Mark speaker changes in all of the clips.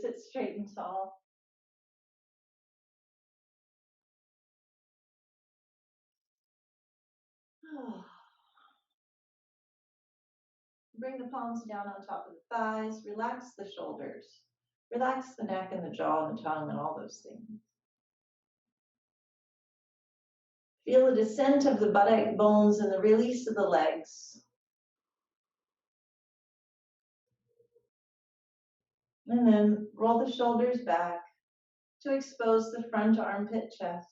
Speaker 1: sit straight and tall. Bring the palms down on top of the thighs. Relax the shoulders. Relax the neck and the jaw and the tongue and all those things. Feel a descent of the buttock bones and the release of the legs. And then roll the shoulders back to expose the front armpit chest.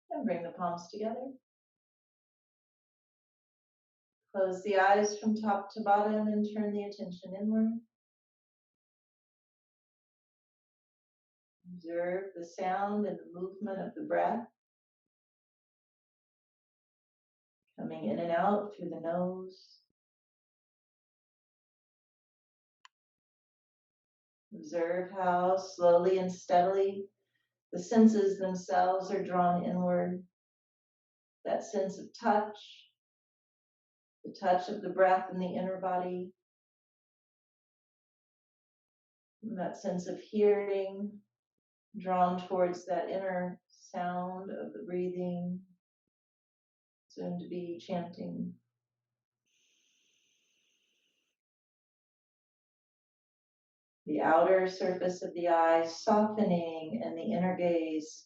Speaker 1: And bring the palms together. Close the eyes from top to bottom and turn the attention inward. Observe the sound and the movement of the breath. Coming in and out through the nose. Observe how slowly and steadily the senses themselves are drawn inward. That sense of touch, the touch of the breath in the inner body, and that sense of hearing drawn towards that inner sound of the breathing, soon to be chanting. The outer surface of the eyes softening and the inner gaze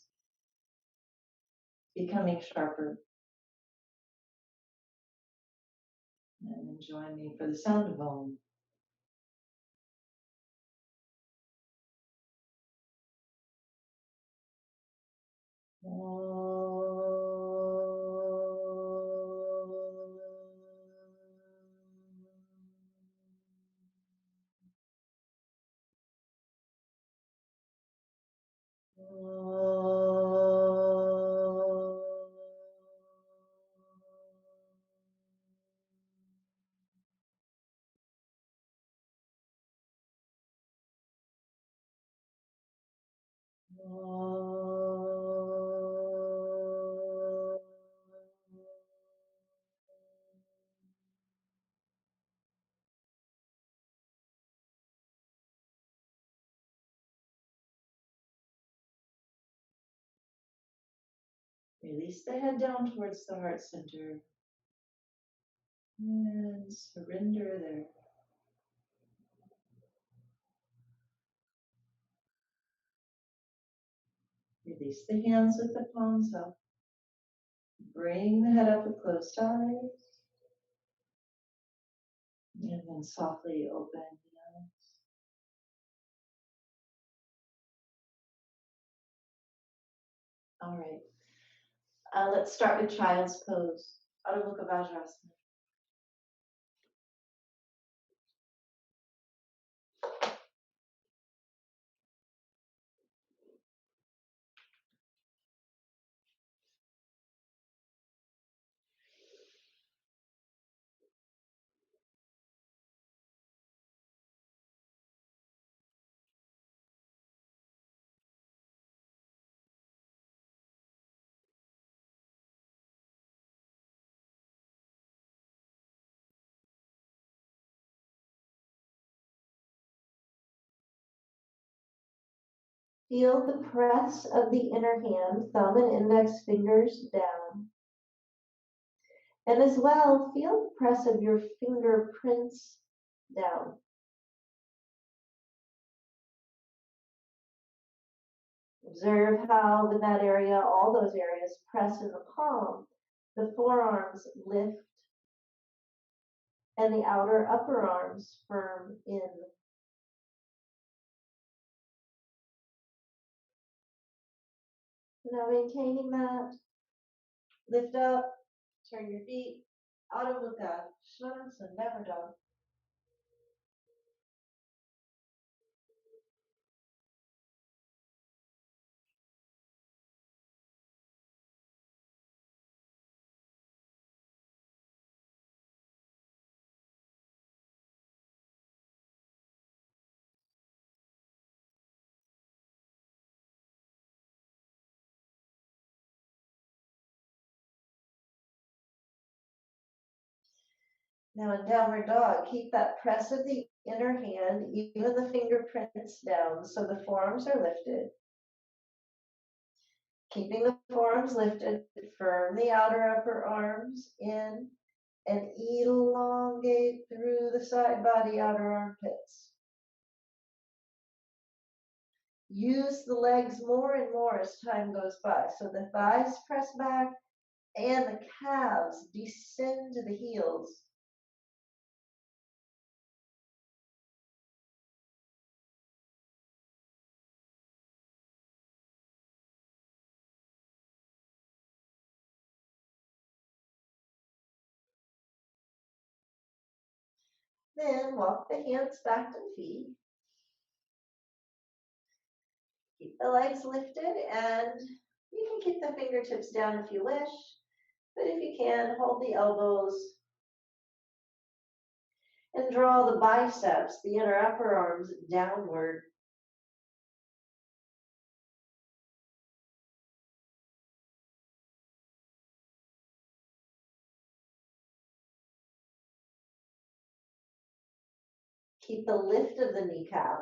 Speaker 1: becoming sharper. And then join me for the sound of Om. Release the head down towards the heart center and surrender there. Release the hands with the palms up. Bring the head up with closed eyes. And then softly open the eyes. All right. Let's start with child's pose. Adho Mukha Vajrasana. Feel the press of the inner hand, thumb and index fingers down. And as well, feel the press of your fingerprints down. Observe how in that area, all those areas press in the palm, the forearms lift, and the outer upper arms firm in. Now maintaining that, lift up, turn your feet, Adho Mukha, Svanasana, never dog. Now in downward dog, keep that press of the inner hand, even the fingerprints down, so the forearms are lifted. Keeping the forearms lifted, firm the outer upper arms in and elongate through the side body, outer armpits. Use the legs more and more as time goes by. So the thighs press back and the calves descend to the heels. Then walk the hands back to the feet. Keep the legs lifted, and you can keep the fingertips down if you wish, but if you can, hold the elbows and draw the biceps, the inner upper arms, downward. Keep the lift of the kneecap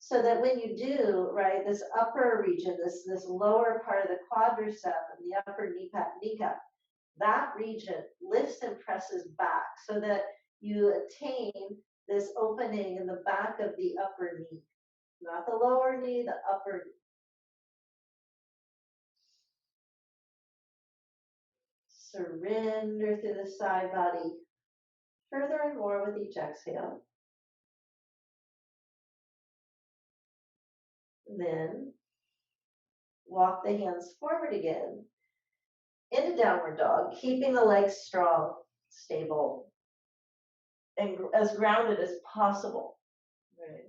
Speaker 1: so that when you do, right, this upper region, this lower part of the quadricep and the upper kneecap, that region lifts and presses back so that you attain this opening in the back of the upper knee. Not the lower knee, the upper knee. Surrender through the side body further and more with each exhale. Then walk the hands forward again into downward dog, keeping the legs strong, stable, and as grounded as possible. Right.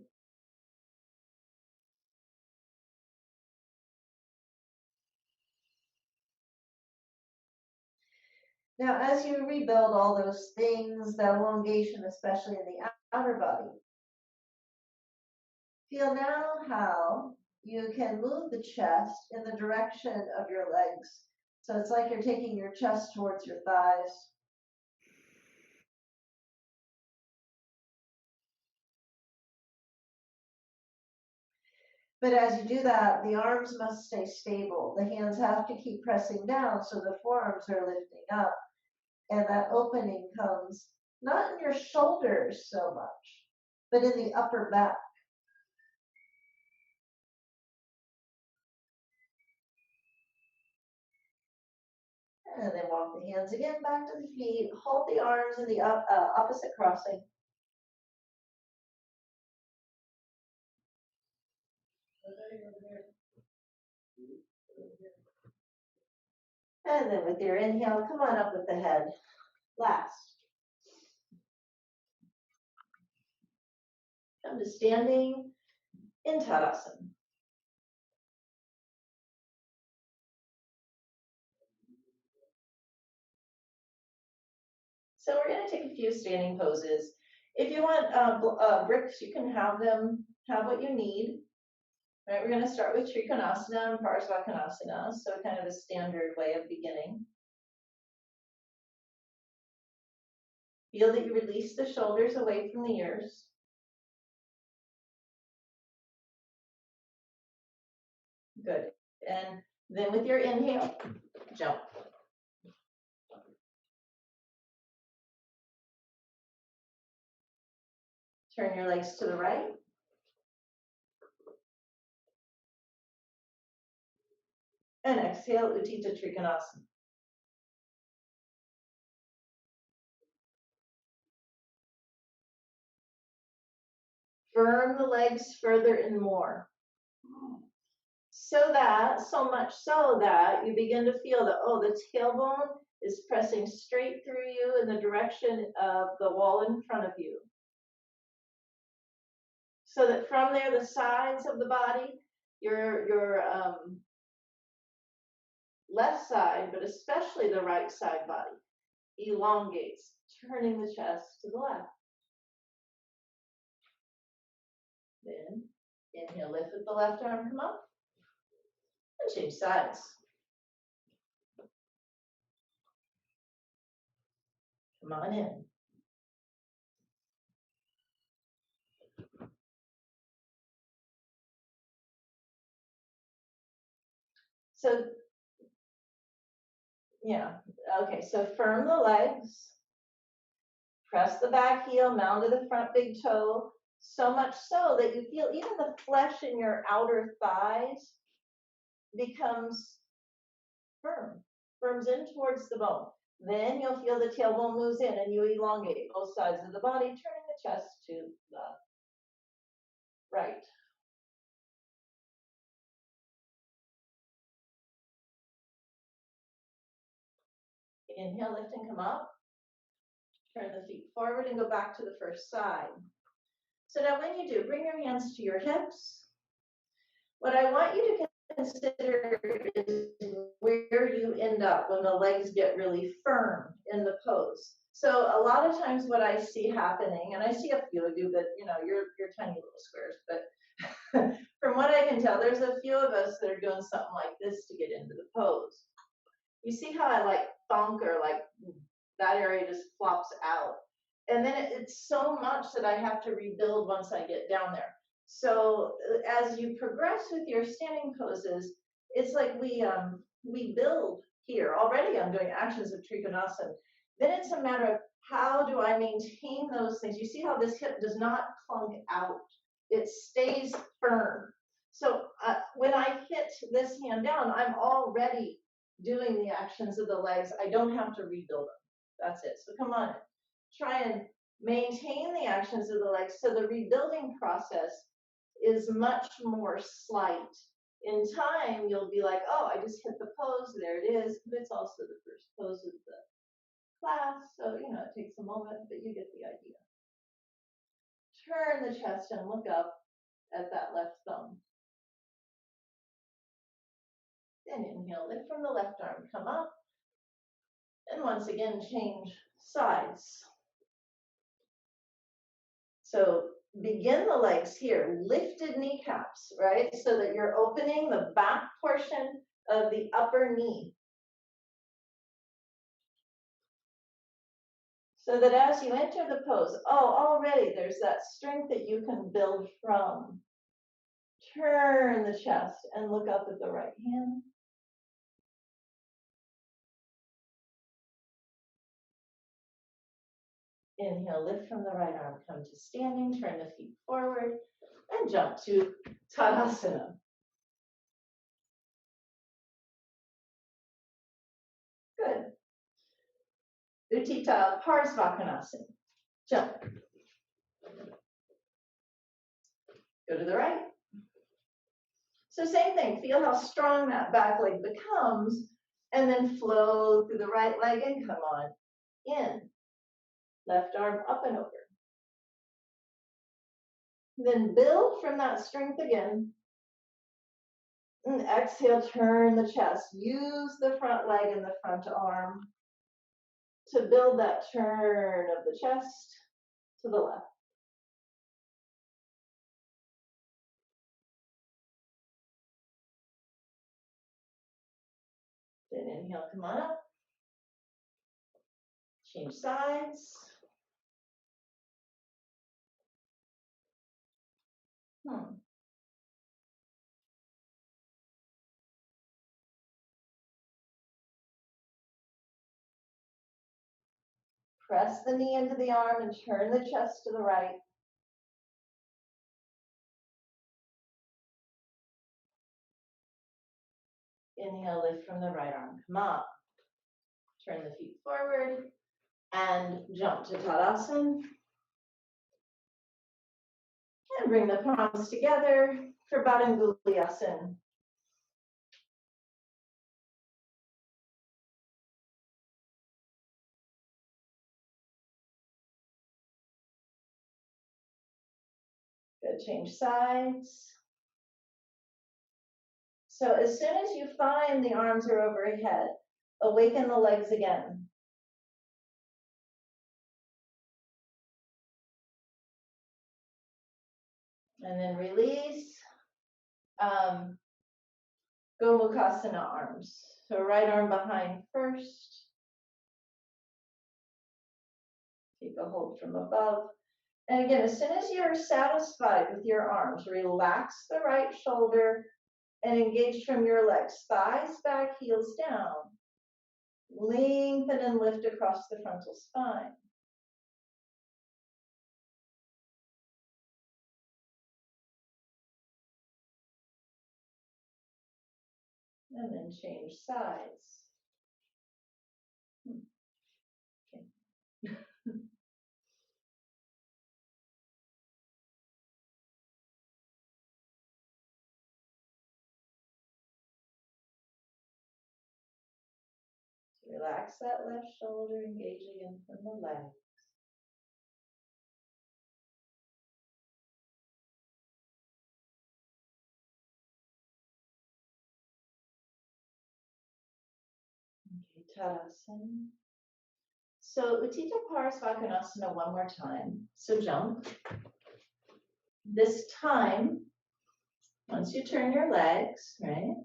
Speaker 1: Now, as you rebuild all those things, that elongation, especially in the outer body, feel now how you can move the chest in the direction of your legs. So it's like you're taking your chest towards your thighs. But as you do that, the arms must stay stable. The hands have to keep pressing down so the forearms are lifting up. And that opening comes not in your shoulders so much, but in the upper back. And then walk the hands again back to the feet. Hold the arms in the opposite crossing. And then with your inhale, come on up with the head. Last. Come to standing in Tadasana. So we're going to take a few standing poses. If you want bricks, you can have them, have what you need. Right, we're going to start with Trikonasana and Parsvakonasana, so kind of a standard way of beginning. Feel that you release the shoulders away from the ears. Good. And then with your inhale, jump. Turn your legs to the right. And exhale, Utthita Trikonasana. Firm the legs further and more. So much so that you begin to feel that, oh, the tailbone is pressing straight through you in the direction of the wall in front of you. So that from there, the sides of the body, your left side, but especially the right side body, elongates, turning the chest to the left. Then inhale, lift with the left arm, come up, and change sides. Come on in. So, yeah, okay, so firm the legs, press the back heel, mound to the front big toe, so much so that you feel even the flesh in your outer thighs becomes firms in towards the bone. Then you'll feel the tailbone moves in and you elongate both sides of the body, turning the chest to the right. Inhale, lift and come up. Turn the feet forward and go back to the first side. So now when you do, bring your hands to your hips. What I want you to consider is where you end up when the legs get really firm in the pose. So a lot of times what I see happening, and I see a few of you, but you know, you're tiny little squares, but from what I can tell, there's a few of us that are doing something like this to get into the pose. You see how I like thunk, or like that area just flops out. And then it's so much that I have to rebuild once I get down there. So as you progress with your standing poses, it's like we build here. Already I'm doing actions of Trikonasana. Then it's a matter of how do I maintain those things. You see how this hip does not clunk out. It stays firm. So when I hit this hand down, I'm already doing the actions of the legs. I don't have to rebuild them. That's it. So come on, try and maintain the actions of the legs. So the rebuilding process is much more slight. In time, you'll be like, oh, I just hit the pose, there it is. But it's also the first pose of the class. So, you know, it takes a moment, but you get the idea. Turn the chest and look up at that left thumb. Then inhale, lift from the left arm, come up. And once again, change sides. So begin the legs here, lifted kneecaps, right? So that you're opening the back portion of the upper knee. So that as you enter the pose, oh, already there's that strength that you can build from. Turn the chest and look up at the right hand. Inhale, lift from the right arm, come to standing, turn the feet forward, and jump to Tadasana. Good. Utthita Parsvakonasana. Jump. Go to the right. So same thing, feel how strong that back leg becomes, and then flow through the right leg and come on in. Left arm up and over. Then build from that strength again. And exhale, turn the chest. Use the front leg and the front arm to build that turn of the chest to the left. Then inhale, come on up. Change sides. Press the knee into the arm and turn the chest to the right. Inhale, lift from the right arm, come up. Turn the feet forward and jump to Tadasana. And bring the palms together for Badanguliasana. Good, change sides. So as soon as you find the arms are overhead, awaken the legs again. And then release. Gomukhasana arms. So right arm behind first. Take a hold from above. And again, as soon as you're satisfied with your arms, relax the right shoulder, and engage from your legs. Thighs back, heels down. Lengthen and lift across the frontal spine. And then change sides. Okay. Relax that left shoulder, engage again from the legs. Okay, Tadasana. So Uttita Parasvakonasana one more time. So jump. This time, once you turn your legs, right,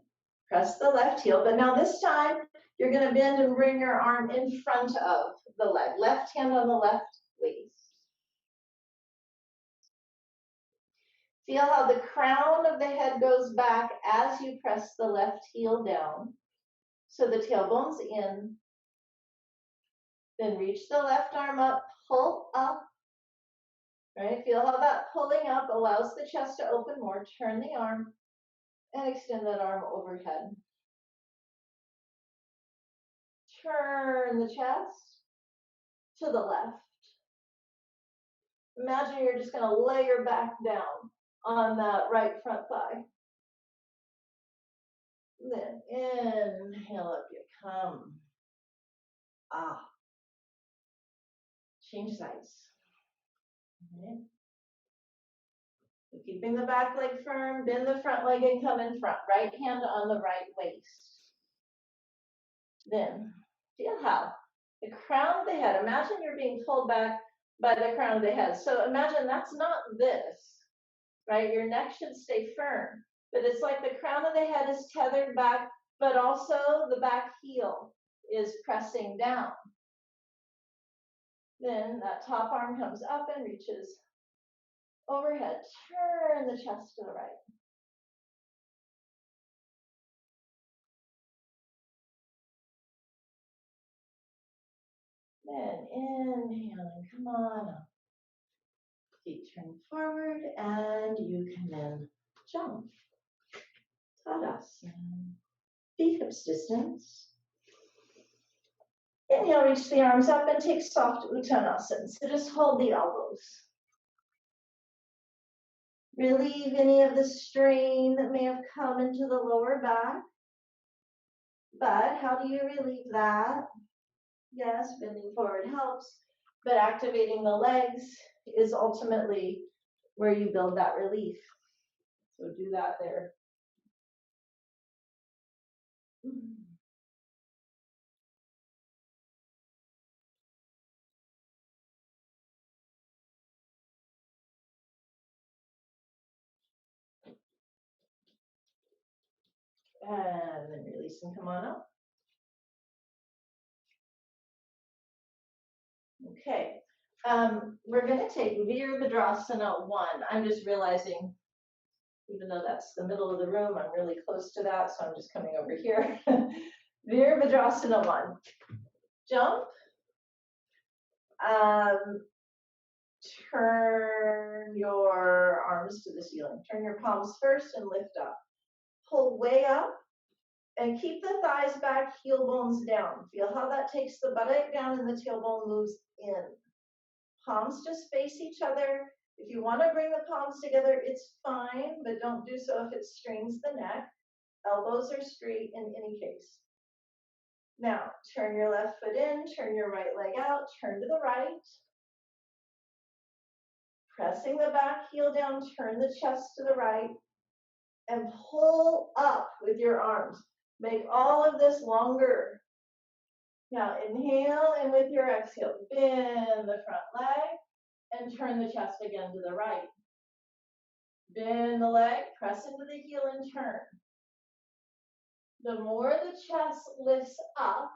Speaker 1: press the left heel, but now this time you're going to bend and bring your arm in front of the leg. Left hand on the left waist. Feel how the crown of the head goes back as you press the left heel down. So the tailbone's in. Then reach the left arm up, pull up. Right? Feel how that pulling up allows the chest to open more. Turn the arm and extend that arm overhead. Turn the chest to the left. Imagine you're just going to lay your back down on that right front thigh. Then inhale up you come. Ah. Change sides. Okay. So keeping the back leg firm, bend the front leg and come in front. Right hand on the right waist. Then feel how the crown of the head, imagine you're being pulled back by the crown of the head. So imagine that's not this, right? Your neck should stay firm, but it's like the crown of the head is tethered back, but also the back heel is pressing down. Then that top arm comes up and reaches overhead. Turn the chest to the right. Then inhale and come on up. Feet turn forward and you can then jump. Tadasana. Feet hips distance. Inhale, reach the arms up and take soft Uttanasana. So just hold the elbows. Relieve any of the strain that may have come into the lower back. But how do you relieve that? Yes, bending forward helps, but activating the legs is ultimately where you build that relief. So do that there. And then release and come on up. Okay, we're going to take Virabhadrasana 1. I'm just realizing, even though that's the middle of the room, I'm really close to that, so I'm just coming over here. Virabhadrasana 1. Jump. Turn your arms to the ceiling. Turn your palms first and lift up. Pull way up and keep the thighs back, heel bones down. Feel how that takes the buttock down and the tailbone moves in. Palms just face each other. If you want to bring the palms together, it's fine, but don't do so if it strains the neck. Elbows are straight in any case. Now, turn your left foot in, turn your right leg out, turn to the right. Pressing the back heel down, turn the chest to the right, and pull up with your arms. Make all of this longer. Now inhale, and with your exhale, bend the front leg and turn the chest again to the right. Bend the leg, press into the heel and turn. The more the chest lifts up,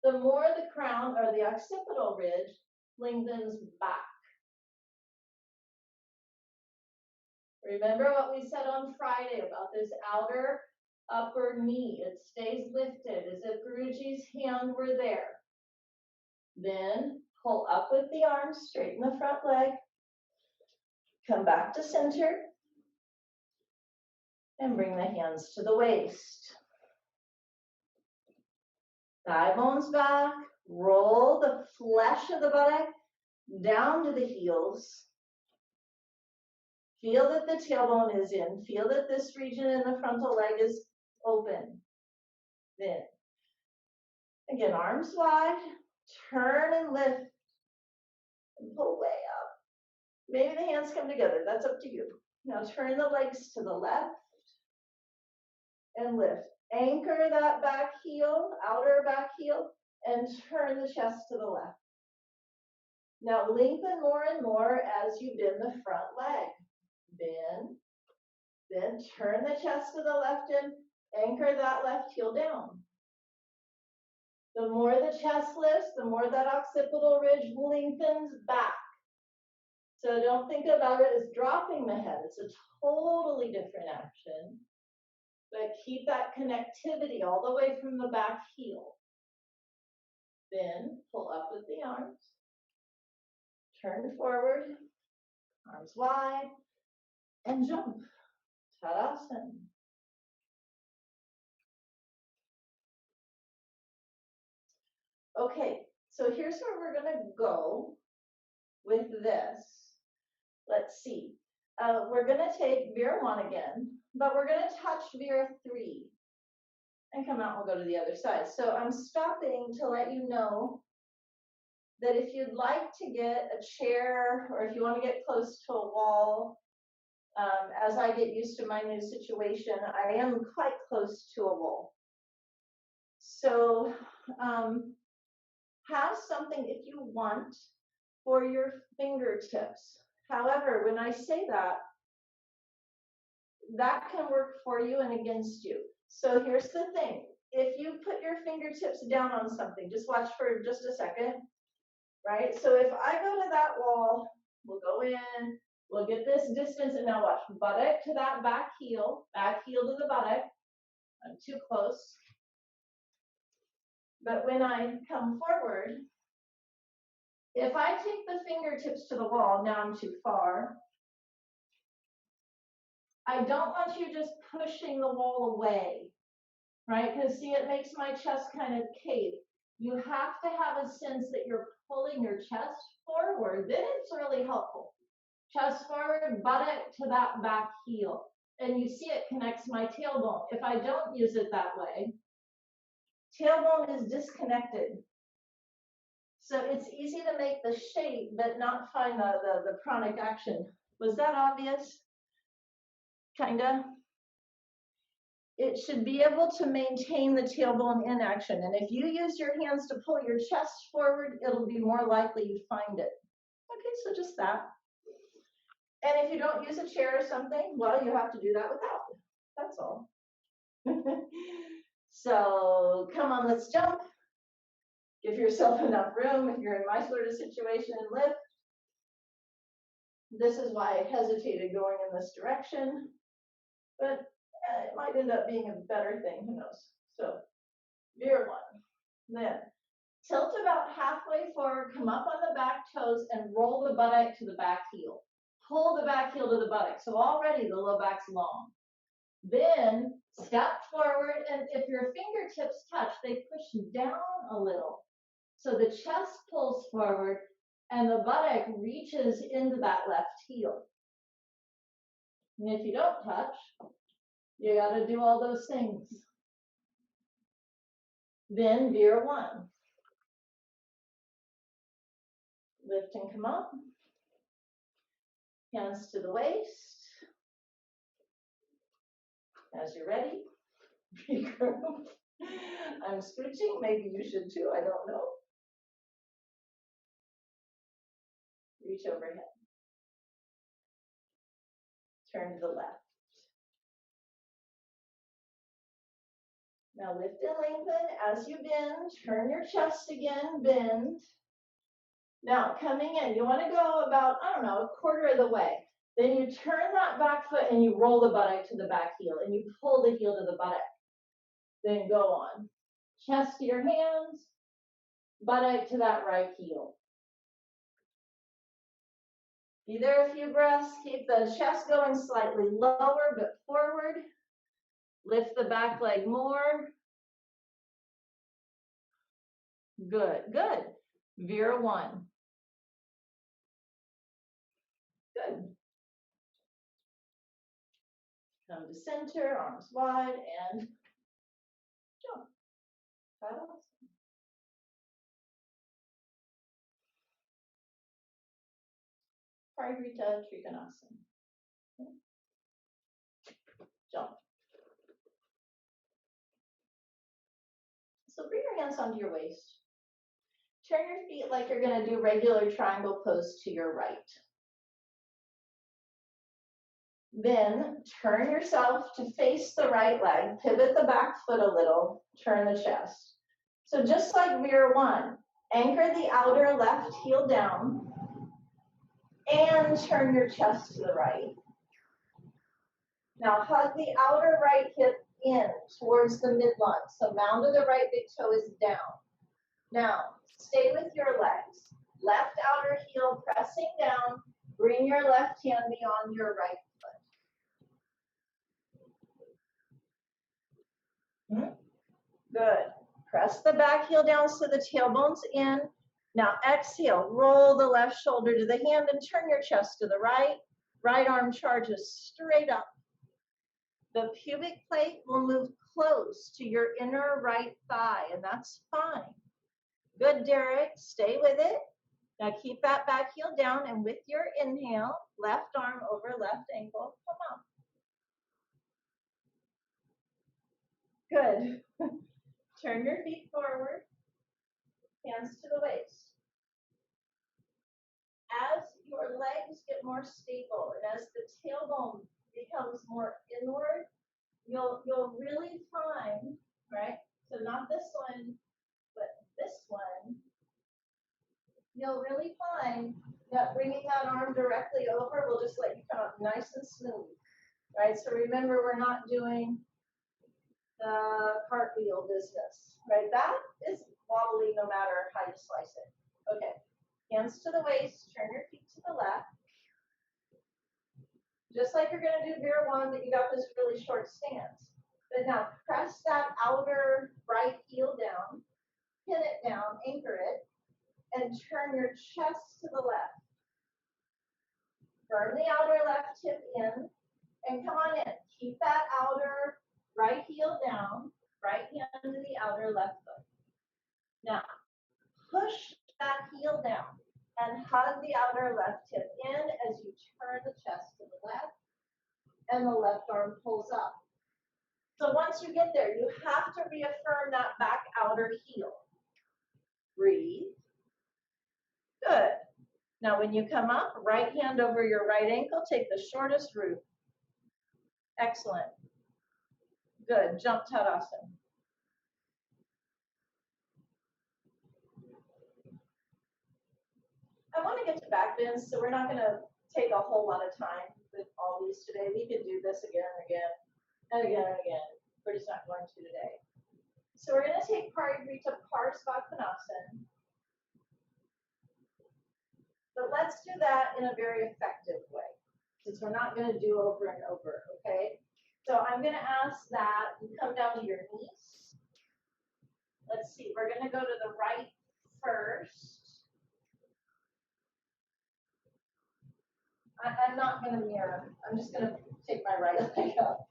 Speaker 1: the more the crown or the occipital ridge lengthens back.
Speaker 2: Remember what we said on Friday about this outer upper knee. It stays lifted as if Guruji's hand were there. Then pull up with the arms, straighten the front leg. Come back to center. And bring the hands to the waist. Thigh bones back. Roll the flesh of the buttock down to the heels. Feel that the tailbone is in. Feel that this region in the frontal leg is open. Then, again, arms wide. Turn and lift. And pull way up. Maybe the hands come together. That's up to you. Now turn the legs to the left. And lift. Anchor that back heel, outer back heel, and turn the chest to the left. Now lengthen more and more as you bend the front leg. Bend, then turn the chest to the left and anchor that left heel down. The more the chest lifts, the more that occipital ridge lengthens back. So don't think about it as dropping the head. It's a totally different action. But keep that connectivity all the way from the back heel. Then pull up with the arms. Turn forward, arms wide, and jump. Tadasana. Okay, so here's where we're going to go with this. Let's see. We're going to take Veer 1 again, but we're going to touch Veer 3 and come out and we'll go to the other side. So I'm stopping to let you know that if you'd like to get a chair or if you want to get close to a wall, as I get used to my new situation, I am quite close to a wall. So have something if you want for your fingertips. However, when I say that, that can work for you and against you. So here's the thing. If you put your fingertips down on something, just watch for just a second, right? So if I go to that wall, we'll go in, we'll get this distance, and now watch, buttock to that back heel to the buttock. I'm too close. But when I come forward, if I take the fingertips to the wall, now I'm too far. I don't want you just pushing the wall away, right? Because see, it makes my chest kind of cape. You have to have a sense that you're pulling your chest forward. Then it's really helpful. Chest forward, buttock to that back heel. And you see it connects my tailbone. If I don't use it that way, tailbone is disconnected. So it's easy to make the shape, but not find the pranic action. Was that obvious? Kinda. It should be able to maintain the tailbone in action. And if you use your hands to pull your chest forward, it'll be more likely you find it. Okay, so just that. And if you don't use a chair or something, well, you have to do that without. That's all. So come on, let's jump. Give yourself enough room if you're in my sort of situation and lift. This is why I hesitated going in this direction, but it might end up being a better thing, who knows. So Veer 1. Then tilt about halfway forward, come up on the back toes and roll the buttock to the back heel. Pull the back heel to the buttock. So already the low back's long. Then step forward, and if your fingertips touch, they push down a little. So the chest pulls forward and the buttock reaches into that left heel. And if you don't touch, you got to do all those things. Then Veer 1. Lift and come up. Hands to the waist. As you're ready, regroup. I'm scooching. Maybe you should too. I don't know. Reach overhead. Turn to the left. Now lift and lengthen as you bend. Turn your chest again, bend. Now coming in, you want to go about, I don't know, a quarter of the way. Then you turn that back foot and you roll the buttock to the back heel and you pull the heel to the buttock. Then go on. Chest to your hands, buttock to that right heel. Be there a few breaths. Keep the chest going slightly lower but forward. Lift the back leg more. Good, good. Veer one. Good. Come to center, arms wide, and jump. Padmasana. Parivrita Trikonasana. Jump. So bring your hands onto your waist. Turn your feet like you're going to do regular triangle pose to your right. Then turn yourself to face the right leg, pivot the back foot a little, turn the chest. So just like veer one, anchor the outer left heel down and turn your chest to the right. Now hug the outer right hip in towards the midline. So mound of the right big toe is down. Now stay with your legs. Left outer heel pressing down. Bring your left hand beyond your right foot. Good. Press the back heel down so the tailbone's in. Now exhale, roll the left shoulder to the hand and turn your chest to the right. Right arm charges straight up. The pubic plate will move close to your inner right thigh, and that's fine. Good, Derek. Stay with it. Now keep that back heel down, and with your inhale, left arm over left ankle. Come on. Good. Turn your feet forward, hands to the waist. As your legs get more stable and as the tailbone becomes more inward, you'll really find, right? So not this one, but this one. You'll really find that bringing that arm directly over will just let you come up nice and smooth, right? So remember, we're not doing the cartwheel business, right? That is wobbly no matter how you slice it. Okay, hands to the waist, turn your feet to the left. Just like you're going to do veer one, but you got this really short stance. But now press that outer right heel down, pin it down, anchor it, and turn your chest to the left. Burn the outer left hip in, and come on in. Keep that outer right heel down, right hand to the outer left foot. Now, push that heel down and hug the outer left hip in as you turn the chest to the left, and the left arm pulls up. So once you get there, you have to reaffirm that back outer heel. Breathe. Good. Now when you come up, right hand over your right ankle, take the shortest route. Excellent. Good. Jump Tadasana. I want to get to back bends, so we're not going to take a whole lot of time with all these today. We can do this again and again and again and again. We're just not going to today. So we're going to take Parivrita Padmasana. But let's do that in a very effective way, since we're not going to do over and over, okay? So I'm going to ask that you come down to your knees. Let's see, we're going to go to the right first. I'm not going to mirror. I'm just going to take my right leg up.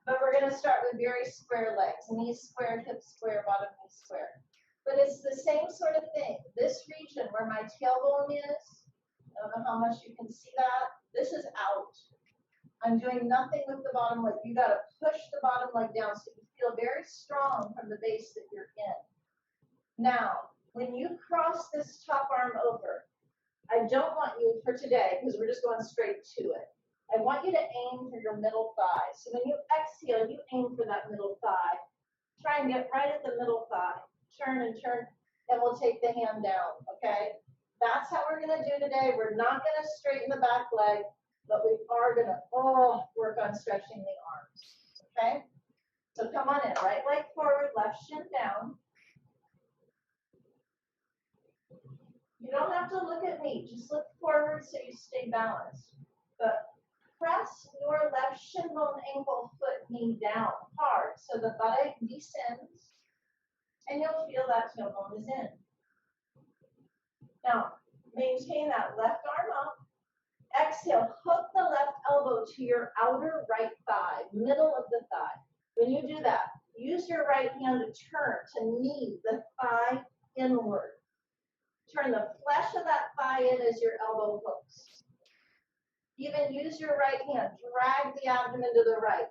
Speaker 2: But we're going to start with very square legs. Knees square, hips square, bottom knee square. But it's the same sort of thing. This region where my tailbone is, I don't know how much you can see that. This is out. I'm doing nothing with the bottom leg. You got to push the bottom leg down so you feel very strong from the base that you're in. Now, when you cross this top arm over, I don't want you for today, because we're just going straight to it. I want you to aim for your middle thigh. So when you exhale, you aim for that middle thigh. Try and get right at the middle thigh. Turn and turn, and we'll take the hand down, okay? That's how we're going to do today. We're not going to straighten the back leg. but we are gonna work on stretching the arms, okay? So come on in, right leg forward, left shin down. You don't have to look at me, just look forward so you stay balanced. But press your left shin bone, ankle, foot, knee down hard so the buttock descends and you'll feel that tailbone is in. Now, maintain that left arm up. Exhale, hook the left elbow to your outer right thigh, middle of the thigh. When you do that, use your right hand to turn, to knee the thigh inward. Turn the flesh of that thigh in as your elbow hooks. Even use your right hand, drag the abdomen to the right.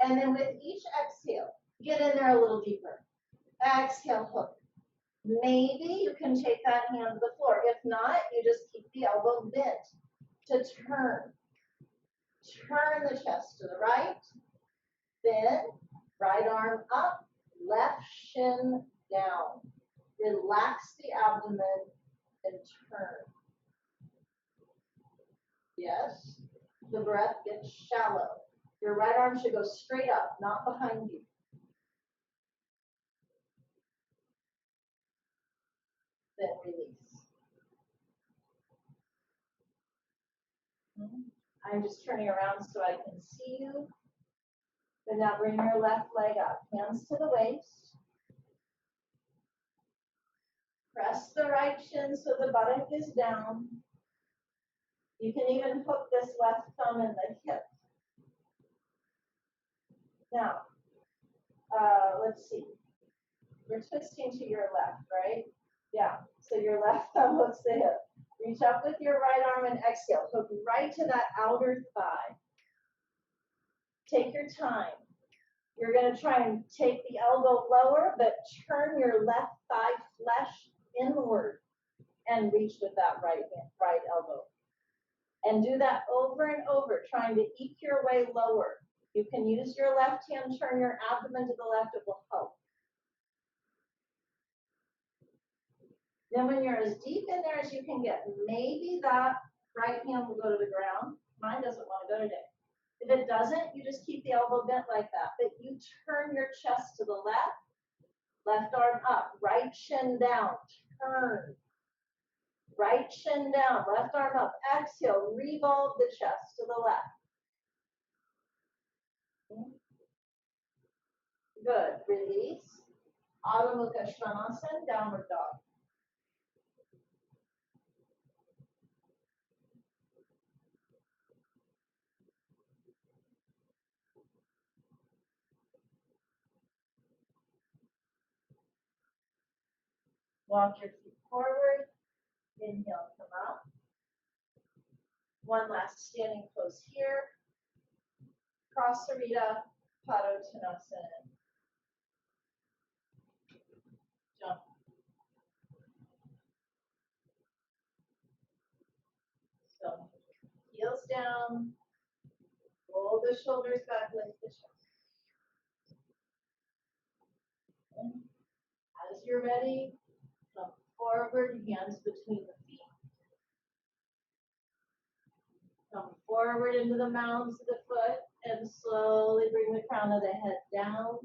Speaker 2: And then with each exhale, get in there a little deeper. Exhale, hook. Maybe you can take that hand to the floor. If not, you just keep the elbow bent to turn. Turn the chest to the right. Then, right arm up, left shin down. Relax the abdomen and turn. Yes, the breath gets shallow. Your right arm should go straight up, not behind you. Then release. I'm just turning around so I can see you. But now bring your left leg up, hands to the waist. Press the right shin so the buttock is down. You can even hook this left thumb in the hip. Now, let's see. You're twisting to your left, right? Yeah, so your left thumb hooks the hip. Reach up with your right arm and exhale. Hook right to that outer thigh. Take your time. You're going to try and take the elbow lower, but turn your left thigh flesh inward and reach with that right elbow. And do that over and over, trying to eke your way lower. You can use your left hand, turn your abdomen to the left, it will help. Then when you're as deep in there as you can get, maybe that right hand will go to the ground. Mine doesn't want to go today. If it doesn't, you just keep the elbow bent like that. But you turn your chest to the left, left arm up, right shin down, turn. Right shin down, left arm up, exhale, revolve the chest to the left. Good, release. Adho Mukha Svanasana, downward dog. Walk your feet forward. Inhale, come up. One last standing pose here. Prasarita Padmasana. Jump. So, heels down. Roll the shoulders back, lift the chest. And as you're ready, come forward, hands between the feet. Come forward into the mounds of the foot and slowly bring the crown of the head down.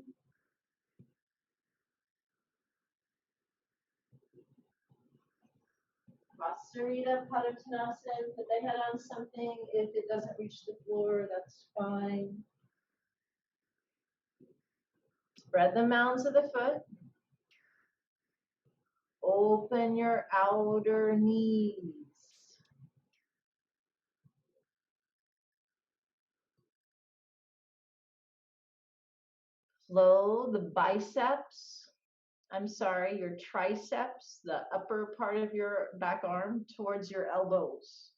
Speaker 2: Prasarita Padmasana, put the head on something. If it doesn't reach the floor, that's fine. Spread the mounds of the foot. Open your outer knees. Flow the your triceps, the upper part of your back arm, towards your elbows.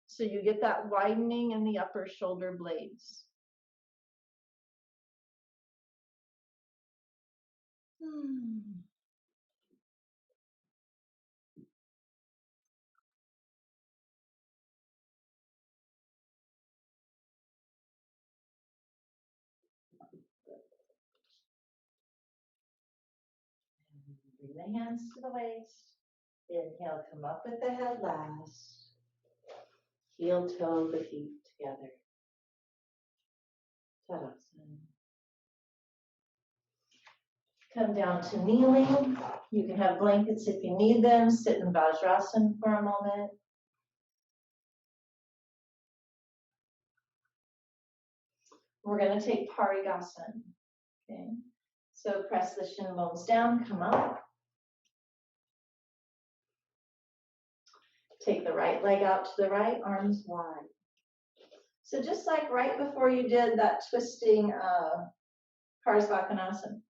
Speaker 2: So you get that widening in the upper shoulder blades. Bring the hands to the waist. Inhale, come up with the head last. Heel toe the feet. together. Tadasana. Come down to kneeling. You can have blankets if you need them. Sit in Vajrasana for a moment. We're going to take Parigasana. Okay. So press the shin bones down, come up. Take the right leg out to the right, arms wide. So just like right before you did that twisting Parsvakonasana,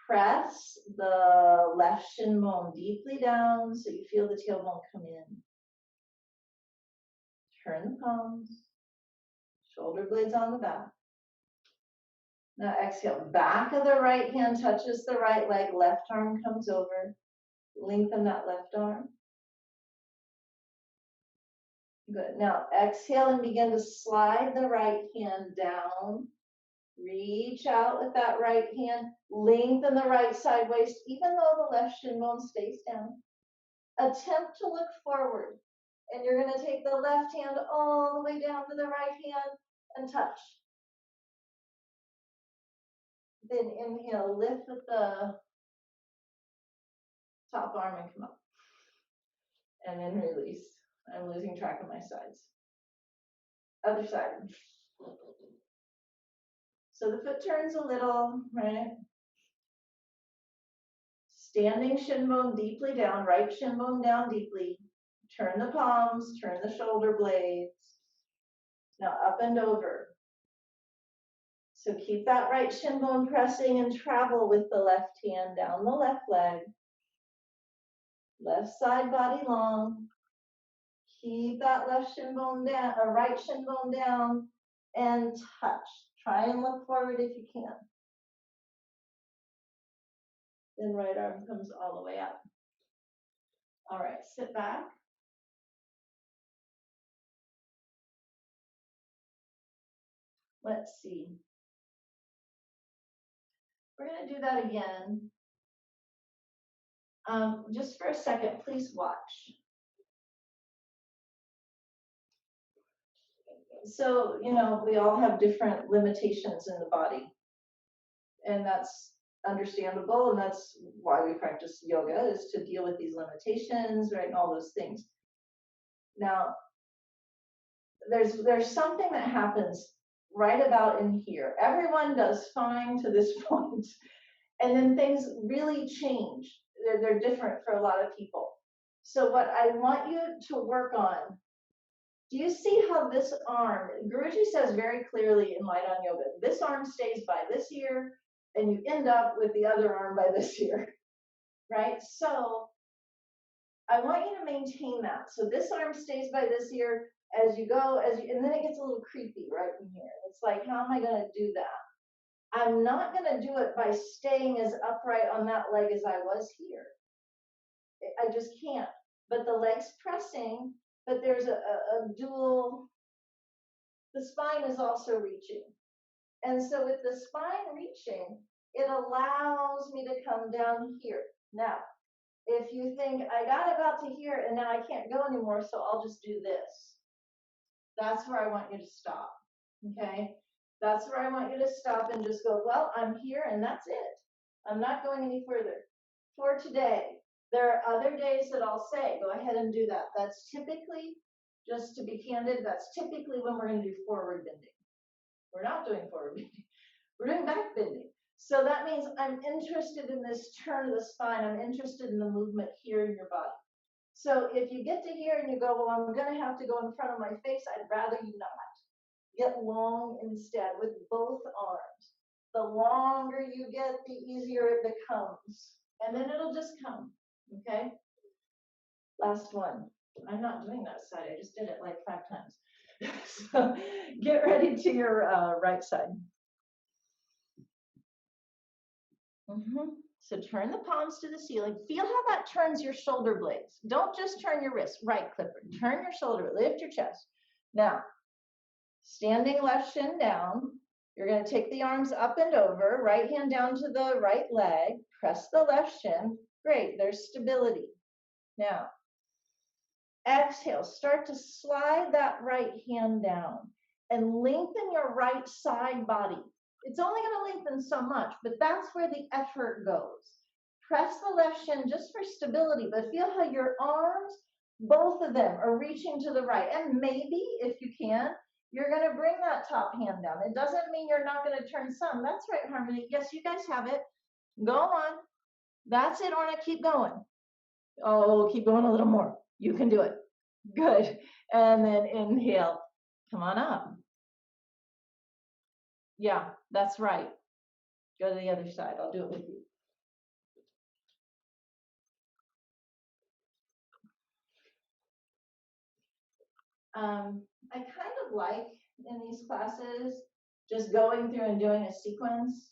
Speaker 2: press the left shin bone deeply down so you feel the tailbone come in. Turn the palms, shoulder blades on the back. Now exhale, back of the right hand touches the right leg, left arm comes over. Lengthen that left arm. Good. Now exhale and begin to slide the right hand down. Reach out with that right hand. Lengthen the right side waist, even though the left shin bone stays down. Attempt to look forward. And you're going to take the left hand all the way down to the right hand and touch. Then inhale, lift with the top arm and come up. And then release. I'm losing track of my sides. Other side. So the foot turns a little, right? Standing shin bone deeply down, right shin bone down deeply. Turn the palms, turn the shoulder blades. Now up and over. So keep that right shin bone pressing and travel with the left hand down the left leg. Left side body long. Keep that left shin bone down, or right shin bone down, and touch. Try and look forward if you can. Then right arm comes all the way up. All right, sit back. Let's see. We're going to do that again. Just for a second, please watch. So, we all have different limitations in the body. And that's understandable, and that's why we practice yoga, is to deal with these limitations, right, and all those things. Now, there's something that happens right about in here. Everyone does fine to this point, and then things really change. They're different for a lot of people. So what I want you to work on, do you see how this arm, Guruji says very clearly in Light on Yoga, this arm stays by this ear, and you end up with the other arm by this ear, right? So I want you to maintain that. So this arm stays by this ear as you go, and then it gets a little creepy right in here. It's like, how am I going to do that? I'm not going to do it by staying as upright on that leg as I was here. I just can't. But the leg's pressing, but there's a dual, the spine is also reaching. And so with the spine reaching, it allows me to come down here. Now, if you think, I got about to here and now I can't go anymore, so I'll just do this. That's where I want you to stop, okay? That's where I want you to stop and just go, well, I'm here and that's it. I'm not going any further. For today, there are other days that I'll say, go ahead and do that. That's typically, just to be candid, that's typically when we're going to do forward bending. We're not doing forward bending. We're doing back bending. So that means I'm interested in this turn of the spine. I'm interested in the movement here in your body. So if you get to here and you go, well, I'm going to have to go in front of my face, I'd rather you not. Get long instead with both arms. The longer you get, the easier it becomes. And then it'll just come, okay? Last one. I'm not doing that side. I just did it like 5 times. So get ready to your right side. So turn the palms to the ceiling. Feel how that turns your shoulder blades. Don't just turn your wrist, right clipper. Turn your shoulder, lift your chest. Now, standing left shin down, you're going to take the arms up and over, right hand down to the right leg, press the left shin. Great, there's stability. Now, exhale, start to slide that right hand down. and lengthen your right side body. It's only going to lengthen so much, but that's where the effort goes. Press the left shin just for stability, but feel how your arms, both of them, are reaching to the right. And maybe, if you can, you're going to bring that top hand down. It doesn't mean you're not going to turn some. That's right, Harmony. Yes, you guys have it. Go on. That's it, Orna. Keep going. Oh, keep going a little more. You can do it. Good. And then inhale. Come on up. Yeah, that's right. Go to the other side. I'll do it with you. I kind of like in these classes just going through and doing a sequence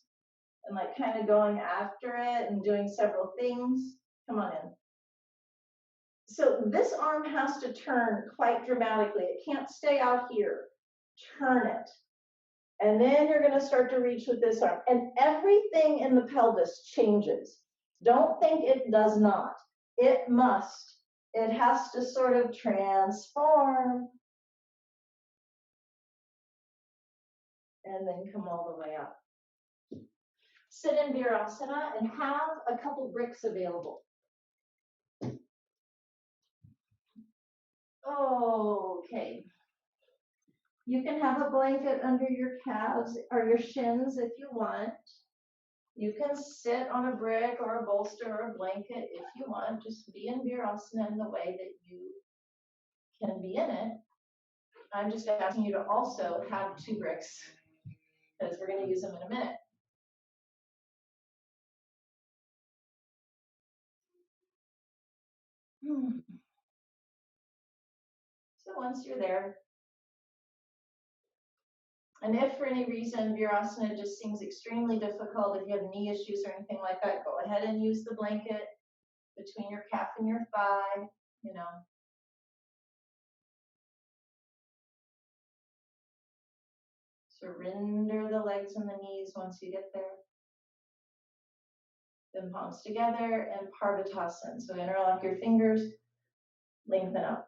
Speaker 2: and like kind of going after it and doing several things. Come on in. So this arm has to turn quite dramatically. It can't stay out here. Turn it. And then you're going to start to reach with this arm. And everything in the pelvis changes. Don't think it does not. It must. It has to sort of transform. And then come all the way up. Sit in Virasana and have a couple bricks available. Okay. You can have a blanket under your calves or your shins if you want. You can sit on a brick or a bolster or a blanket if you want. Just be in Virasana in the way that you can be in it. I'm just asking you to also have 2 bricks because we're going to use them in a minute. So once you're there, and if for any reason Virasana just seems extremely difficult, if you have knee issues or anything like that, go ahead and use the blanket between your calf and your thigh, you know. Surrender the legs and the knees once you get there. Then palms together and Padmasana. So interlock your fingers, lengthen up.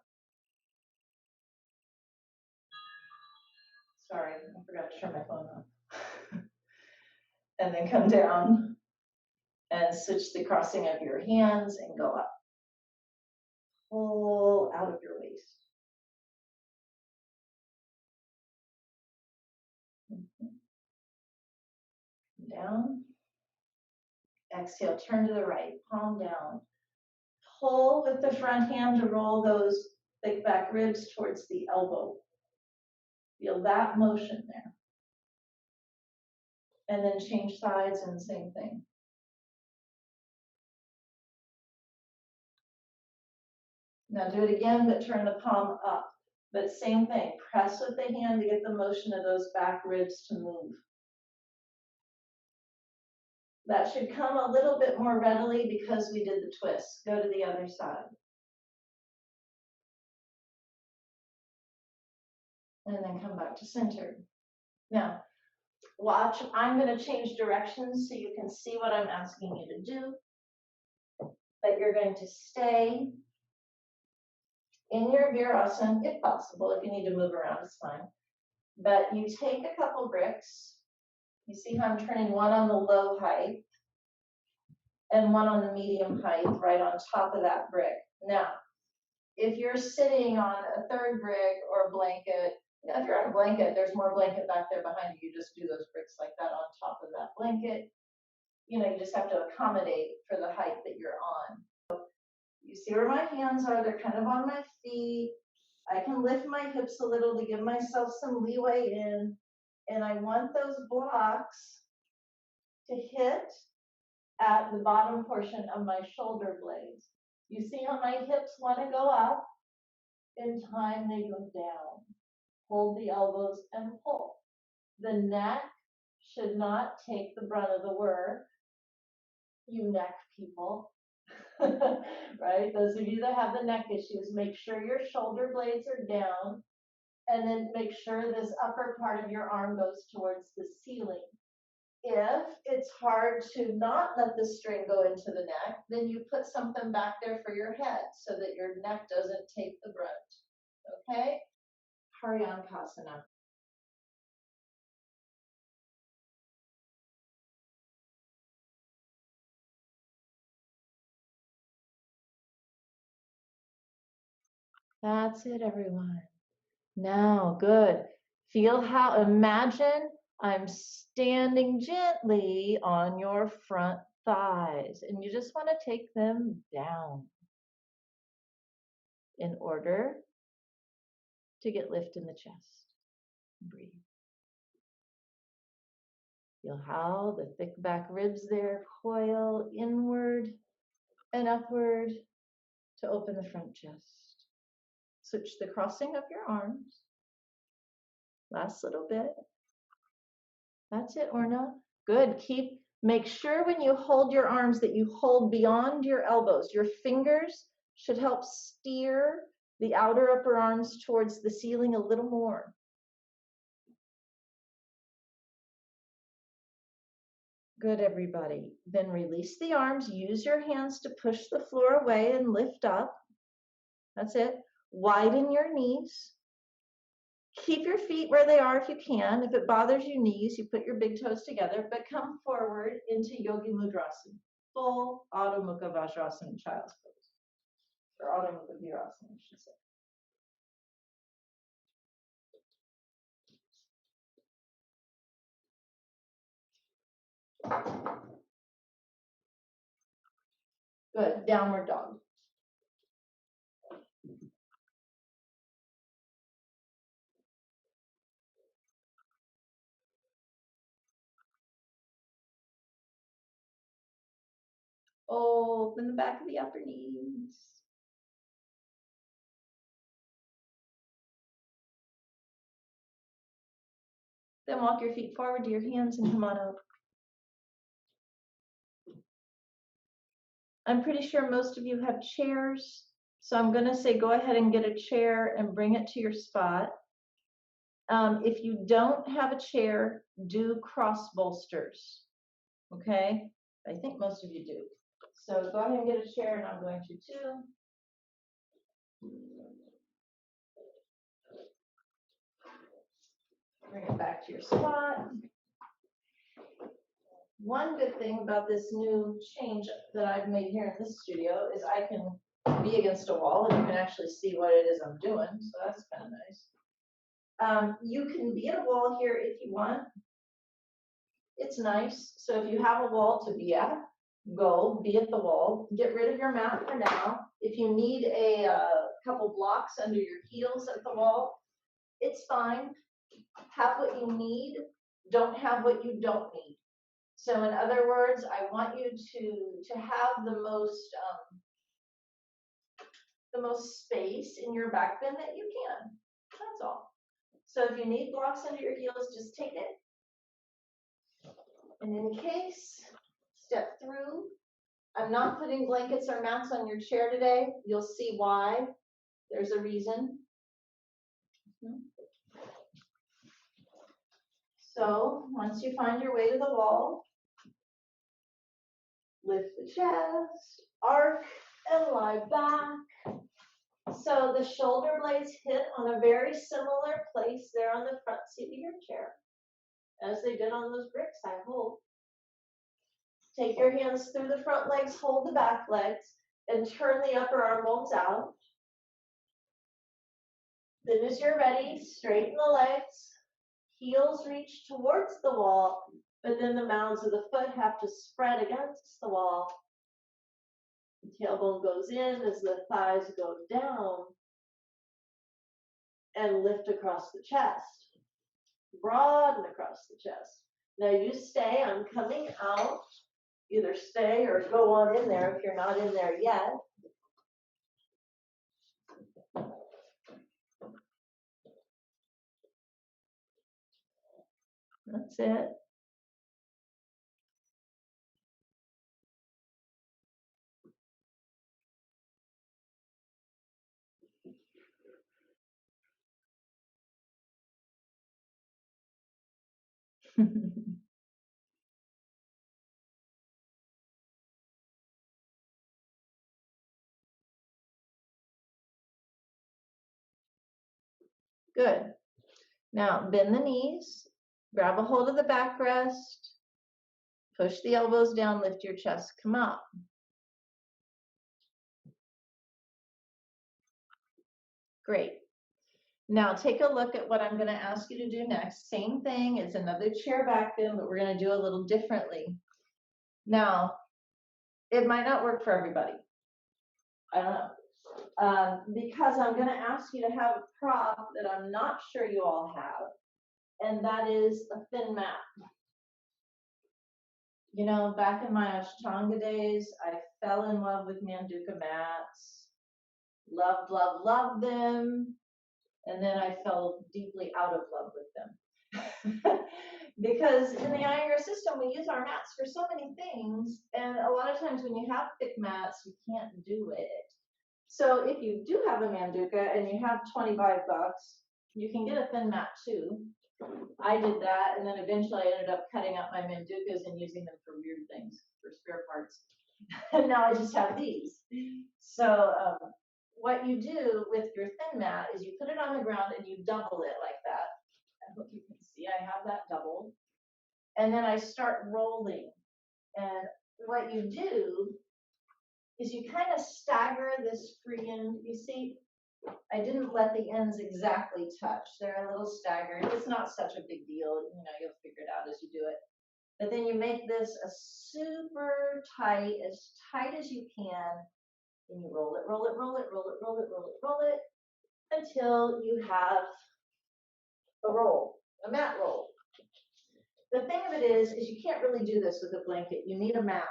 Speaker 2: Sorry, I forgot to turn my phone on. And then come down and switch the crossing of your hands and go up. Pull out of your waist. Down. Exhale, turn to the right, palm down. Pull with the front hand to roll those thick back ribs towards the elbow. Feel that motion there. And then change sides and same thing. Now do it again, but turn the palm up. But same thing, press with the hand to get the motion of those back ribs to move. That should come a little bit more readily because we did the twist. Go to the other side. And then come back to center. Now, watch, I'm going to change directions so you can see what I'm asking you to do. But you're going to stay in your Virasana, if possible. If you need to move around, it's fine. But you take a couple bricks. You see how I'm turning one on the low height and one on the medium height right on top of that brick. Now, if you're sitting on a 3rd brick or a blanket, if you're on a blanket, there's more blanket back there behind you. You just do those bricks like that on top of that blanket. You know, you just have to accommodate for the height that you're on. So you see where my hands are? They're kind of on my feet. I can lift my hips a little to give myself some leeway in. And I want those blocks to hit at the bottom portion of my shoulder blades. You see how my hips want to go up? In time, they go down. Hold the elbows and pull. The neck should not take the brunt of the work. You neck people, right? Those of you that have the neck issues, make sure your shoulder blades are down and then make sure this upper part of your arm goes towards the ceiling. If it's hard to not let the string go into the neck, then you put something back there for your head so that your neck doesn't take the brunt, okay? Paryanapasana. That's it, everyone. Now, good. Feel how, imagine I'm standing gently on your front thighs, and you just want to take them down in order to get lift in the chest. Breathe. Feel how the thick back ribs there coil inward and upward to open the front chest. Switch the crossing of your arms. Last little bit. That's it, Orna. Good. Make sure when you hold your arms that you hold beyond your elbows. Your fingers should help steer the outer upper arms towards the ceiling a little more. Good, everybody. Then release the arms. Use your hands to push the floor away and lift up. That's it. Widen your knees. Keep your feet where they are if you can. If it bothers your knees, you put your big toes together, but come forward into Yogi Mudrasana. Full Adho Mukha Vajrasana, child's pose. Or Adho Mukha Virasana, I should say. Good. Downward dog. Open the back of the upper knees. Then walk your feet forward to your hands and come on over. I'm pretty sure most of you have chairs, so I'm going to say go ahead and get a chair and bring it to your spot. If you don't have a chair, do cross bolsters, okay? I think most of you do. So go ahead and get a chair, and I'm going to too. Bring it back to your spot. One good thing about this new change that I've made here in this studio is I can be against a wall and you can actually see what it is I'm doing, so that's kind of nice. You can be at a wall here if you want. It's nice. So if you have a wall to be at, go be at the wall. Get rid of your mat for now. If you need a couple blocks under your heels at the wall, it's fine. Have what you need. Don't have what you don't need. So in other words, I want you to have the most space in your back bend that you can. That's all. So if you need blocks under your heels, just take it. And in case, step through. I'm not putting blankets or mats on your chair today. You'll see why. There's a reason. So once you find your way to the wall, lift the chest, arc, and lie back. So the shoulder blades hit on a very similar place there on the front seat of your chair, as they did on those bricks, I hope. Take your hands through the front legs, hold the back legs, and turn the upper arm bones out. Then as you're ready, straighten the legs, heels reach towards the wall, but then the mounds of the foot have to spread against the wall. The tailbone goes in as the thighs go down, and lift across the chest. Broaden across the chest. Now you stay. I'm coming out. Either stay or go on in there if you're not in there yet. That's it. Good. Now bend the knees, grab a hold of the backrest, push the elbows down, lift your chest, come up. Great. Now take a look at what I'm going to ask you to do next. Same thing, it's another chair back bend, but we're going to do a little differently. Now, it might not work for everybody. I don't know. Because I'm going to ask you to have a prop that I'm not sure you all have, and that is a thin mat. You know, back in my Ashtanga days, I fell in love with Manduka mats, loved them, and then I fell deeply out of love with them. Because in the Iyengar system, we use our mats for so many things, and a lot of times when you have thick mats, you can't do it. So if you do have a Manduka and you have $25, you can get a thin mat too. I did that, and then eventually I ended up cutting out my Mandukas and using them for weird things, for spare parts. And now I just have these. So what you do with your thin mat is you put it on the ground and you double it like that. I hope you can see I have that doubled. And then I start rolling. And what you do is you kind of stagger this free end. You see, I didn't let the ends exactly touch. They're a little staggered. It's not such a big deal. You know, you'll figure it out as you do it. But then you make this a super tight, as tight as you can. And you roll it, roll it, roll it, roll it, roll it, roll it, roll it, until you have a roll, a mat roll. The thing of it is you can't really do this with a blanket. You need a mat.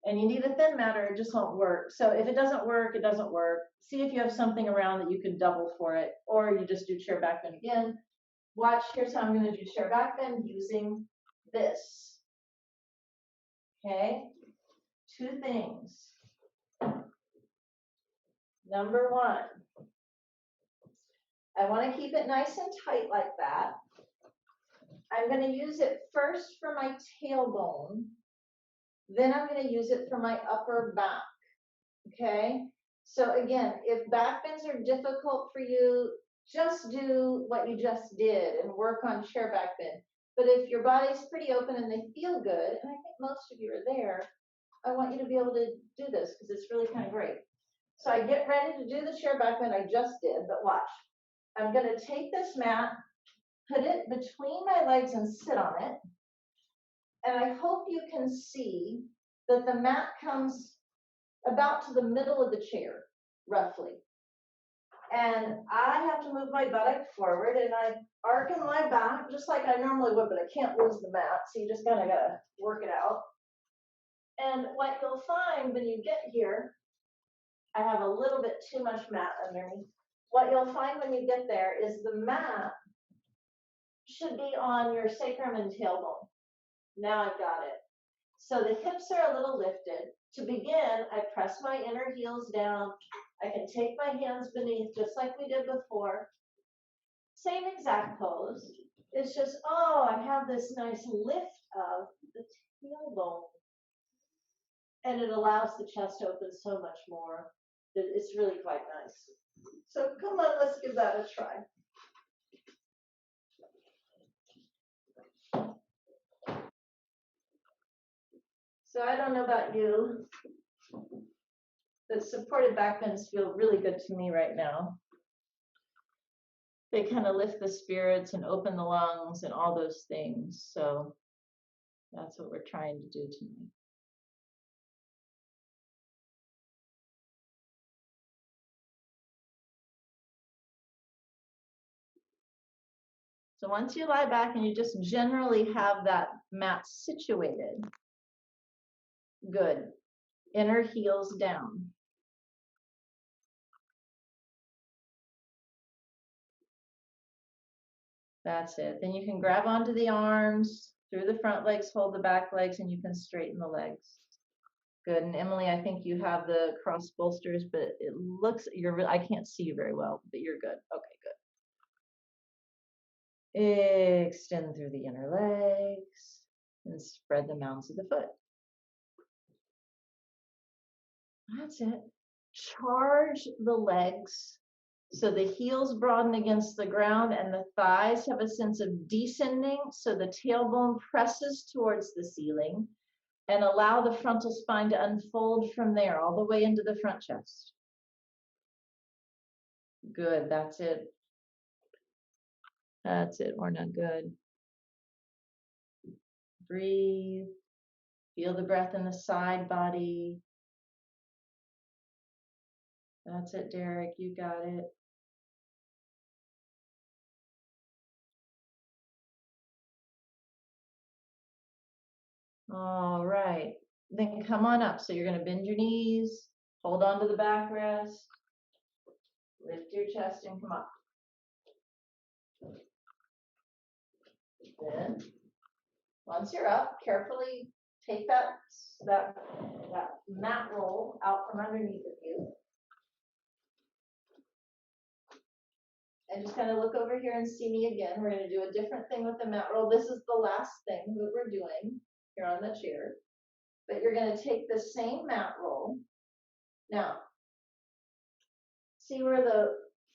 Speaker 2: And you need a thin mat or it just won't work. So if it doesn't work, it doesn't work. See if you have something around that you can double for it, or you just do chair back bend again. Watch, here's how I'm going to do chair back bend using this. Okay, two things. Number one, I want to keep it nice and tight like that. I'm going to use it first for my tailbone. Then I'm going to use it for my upper back. Okay, so again, if back bends are difficult for you, just do what you just did and work on chair back bend. But if your body's pretty open and they feel good, and I think most of you are there, I want you to be able to do this because it's really kind of great. So I get ready to do the chair back bend I just did, but watch. I'm going to take this mat, put it between my legs and sit on it. And I hope you can see that the mat comes about to the middle of the chair, roughly. And I have to move my buttock forward and I archin my back just like I normally would, but I can't lose the mat, so you just kind of gotta work it out. And what you'll find when you get here, I have a little bit too much mat underneath. What you'll find when you get there is the mat should be on your sacrum and tailbone. Now I've got it. So the hips are a little lifted. To begin, I press my inner heels down. I can take my hands beneath just like we did before. Same exact pose. It's just, oh, I have this nice lift of the tailbone. And it allows the chest to open so much more. It's really quite nice. So come on, let's give that a try. So I don't know about you, but supported back bends feel really good to me right now. They kind of lift the spirits and open the lungs and all those things. So that's what we're trying to do tonight. So once you lie back and you just generally have that mat situated, good. Inner heels down. That's it. Then you can grab onto the arms, through the front legs, hold the back legs, and you can straighten the legs. Good. And Emily, I think you have the cross bolsters, but it looks, I can't see you very well, but you're good. Okay, good. Extend through the inner legs and spread the mounds of the foot. That's it. Charge the legs so the heels broaden against the ground and the thighs have a sense of descending, so the tailbone presses towards the ceiling, and allow the frontal spine to unfold from there all the way into the front chest. Good, that's it. That's it, Orna, good. Breathe. Feel the breath in the side body. That's it, Derek, you got it. All right, then come on up. So you're gonna bend your knees, hold on to the backrest, lift your chest and come up. Then, once you're up, carefully take that mat roll out from underneath of you. And just kind of look over here and see me again. We're going to do a different thing with the mat roll. This is the last thing that we're doing here on the chair. But you're going to take the same mat roll. Now, see where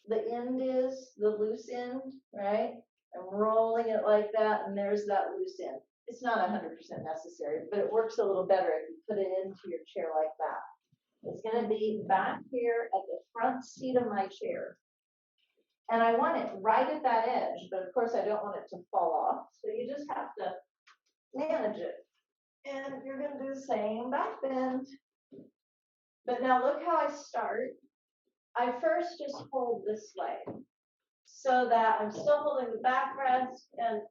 Speaker 2: the end is, the loose end, right? I'm rolling it like that, and there's that loose end. It's not 100% necessary, but it works a little better if you put it into your chair like that. It's going to be back here at the front seat of my chair. And I want it right at that edge, but of course I don't want it to fall off. So you just have to manage it. And you're going to do the same back bend. But now look how I start. I first just hold this leg so that I'm still holding the backrest, and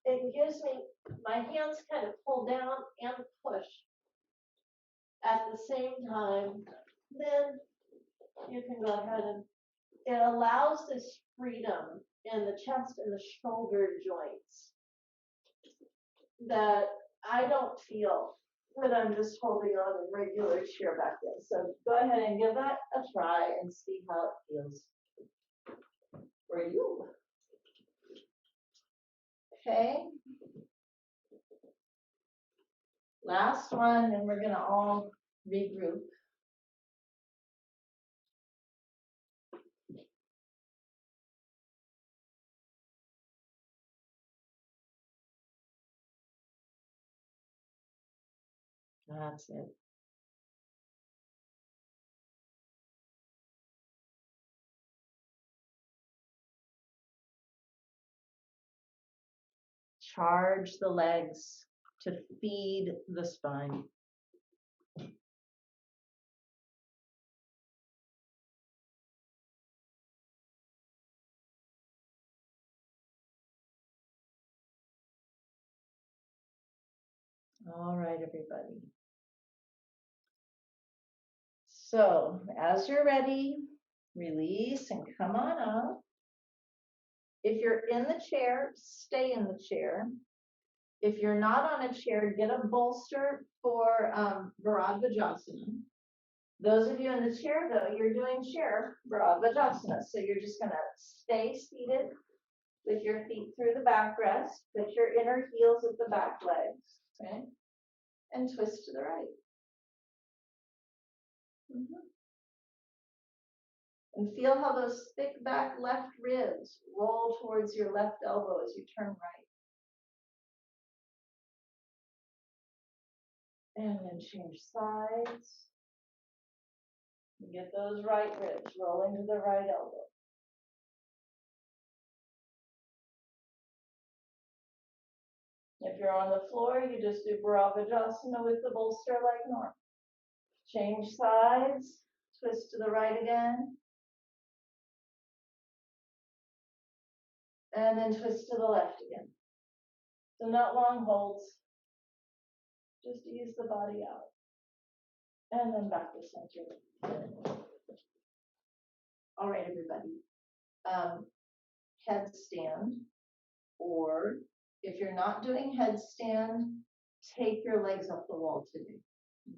Speaker 2: it gives me, my hands kind of pull down and push at the same time. Then you can go ahead and it allows this freedom in the chest and the shoulder joints that I don't feel when I'm just holding on in regular chair back then. So go ahead and give that a try and see how it feels for you. Okay. Last one, and we're gonna all regroup. That's it. Charge the legs to feed the spine. All right, everybody. So as you're ready, release and come on up. If you're in the chair, stay in the chair. If you're not on a chair, get a bolster for Bharadvajasana. Those of you in the chair, though, you're doing chair Bharadvajasana. So you're just going to stay seated with your feet through the backrest. Put your inner heels at the back legs, okay? And twist to the right. And feel how those thick back left ribs roll towards your left elbow as you turn right. And then change sides. And get those right ribs rolling to the right elbow. If you're on the floor, you just do Bharadvajasana with the bolster like normal. Change sides, twist to the right again. And then twist to the left again. So not long holds. Just ease the body out. And then back to center. All right, everybody. Headstand, or if you're not doing headstand, take your legs off the wall today,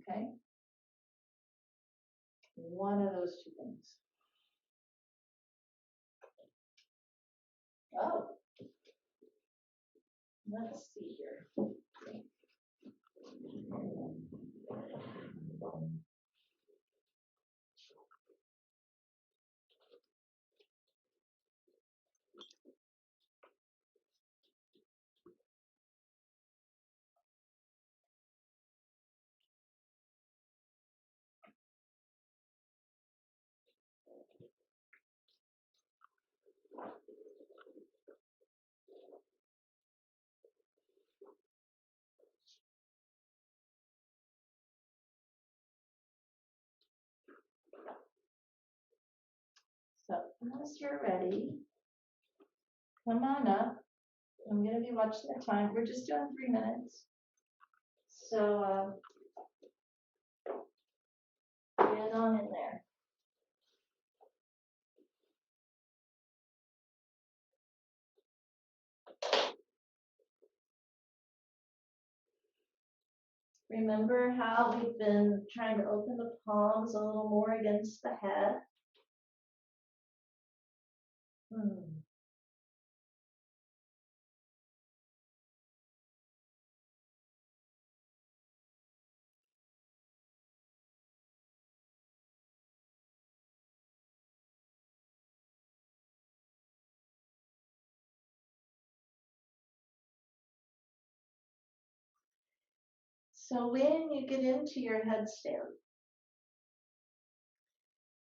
Speaker 2: okay? One of those two things. Oh, let's see here. Once you're ready, come on up. I'm going to be watching the time. We're just doing 3 minutes. So get on in there. Remember how we've been trying to open the palms a little more against the head? So when you get into your headstand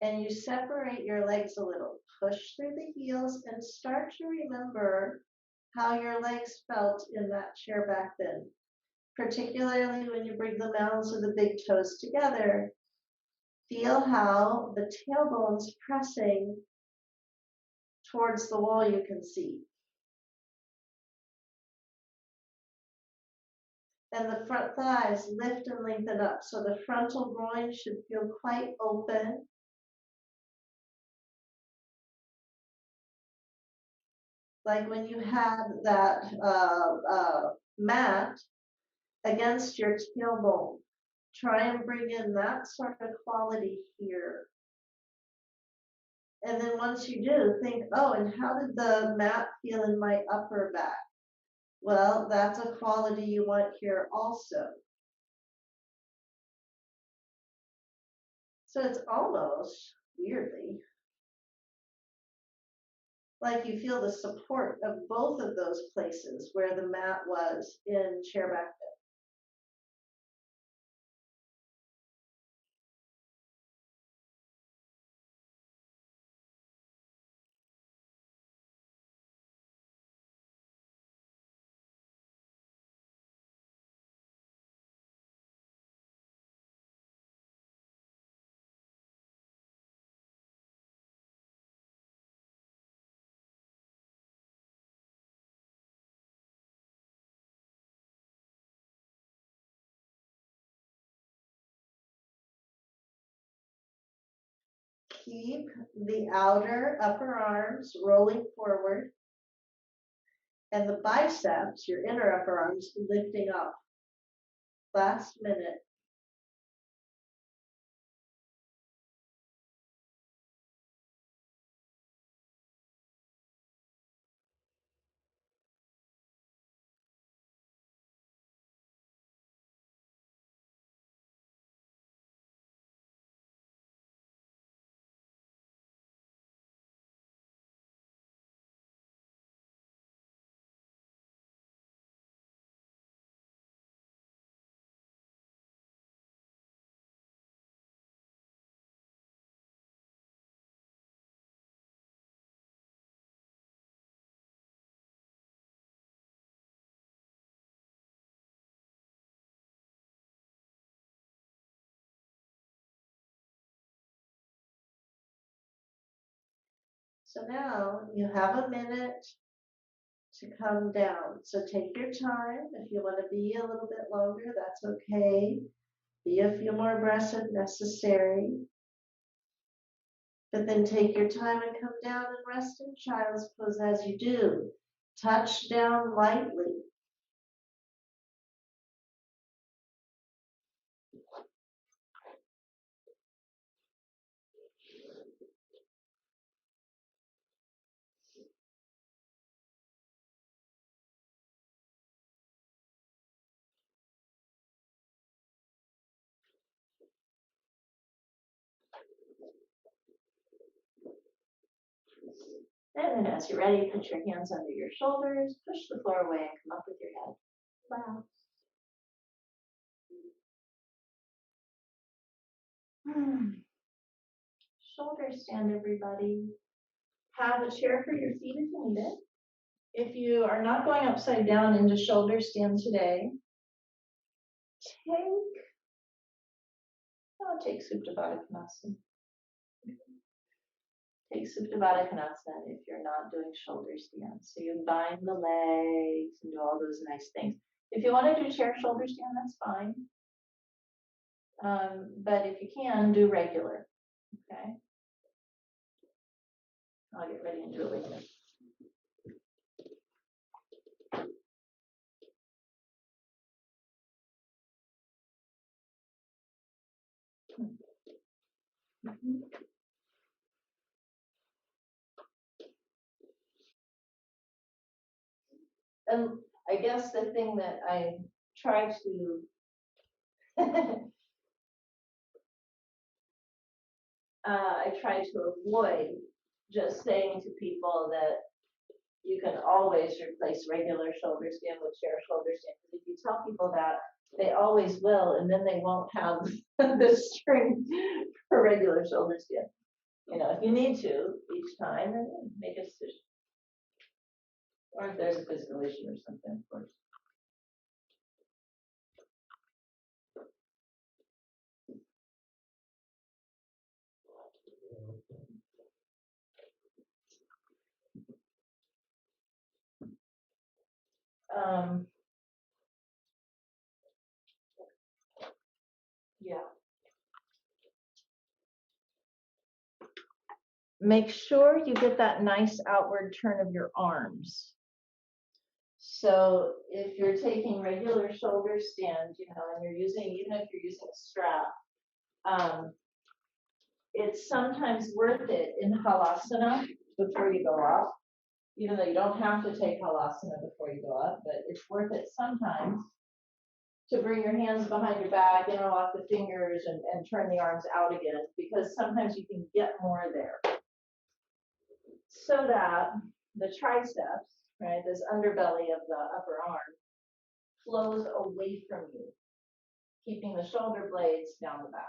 Speaker 2: and you separate your legs a little, push through the heels and start to remember how your legs felt in that chair back then. Particularly when you bring the mouths of the big toes together, feel how the tailbone's pressing towards the wall you can see. And the front thighs lift and lengthen up. So the frontal groin should feel quite open. Like when you had that mat against your tailbone. Try and bring in that sort of quality here. And then once you do, think, oh, and how did the mat feel in my upper back? Well, that's a quality you want here also. So it's almost, weirdly, like you feel the support of both of those places where the mat was in chair back then. Keep the outer upper arms rolling forward and the biceps, your inner upper arms, lifting up. Last minute. So now you have a minute to come down. So take your time. If you want to be a little bit longer, that's okay. Be a few more breaths if necessary. But then take your time and come down and rest in child's pose as you do. Touch down lightly. And then as you're ready, put your hands under your shoulders, push the floor away and come up with your head. Wow. Shoulder stand, everybody. Have a chair for your feet if you need it. If you are not going upside down into shoulder stand today, take Supta Padmasana. take Supta Baddha Konasana if you're not doing shoulder stands. So you bind the legs and do all those nice things. If you want to do chair shoulder stand, that's fine. But if you can, do regular. Okay. I'll get ready and do it with you. And I guess the thing that I try to I try to avoid just saying to people that you can always replace regular shoulder stand with chair shoulder stand. Because if you tell people that, they always will, and then they won't have the strength for regular shoulder stand. You know, if you need to each time, then make a decision. Or if there's a physical issue or something, of course. Yeah. Make sure you get that nice outward turn of your arms. So if you're taking regular shoulder stand, you know, and you're using, even if you're using a strap, it's sometimes worth it in halasana before you go up, even though you don't have to take halasana before you go up, but it's worth it sometimes to bring your hands behind your back, interlock the fingers, and turn the arms out again, because sometimes you can get more there. So that the triceps, right, this underbelly of the upper arm, flows away from you, keeping the shoulder blades down the back.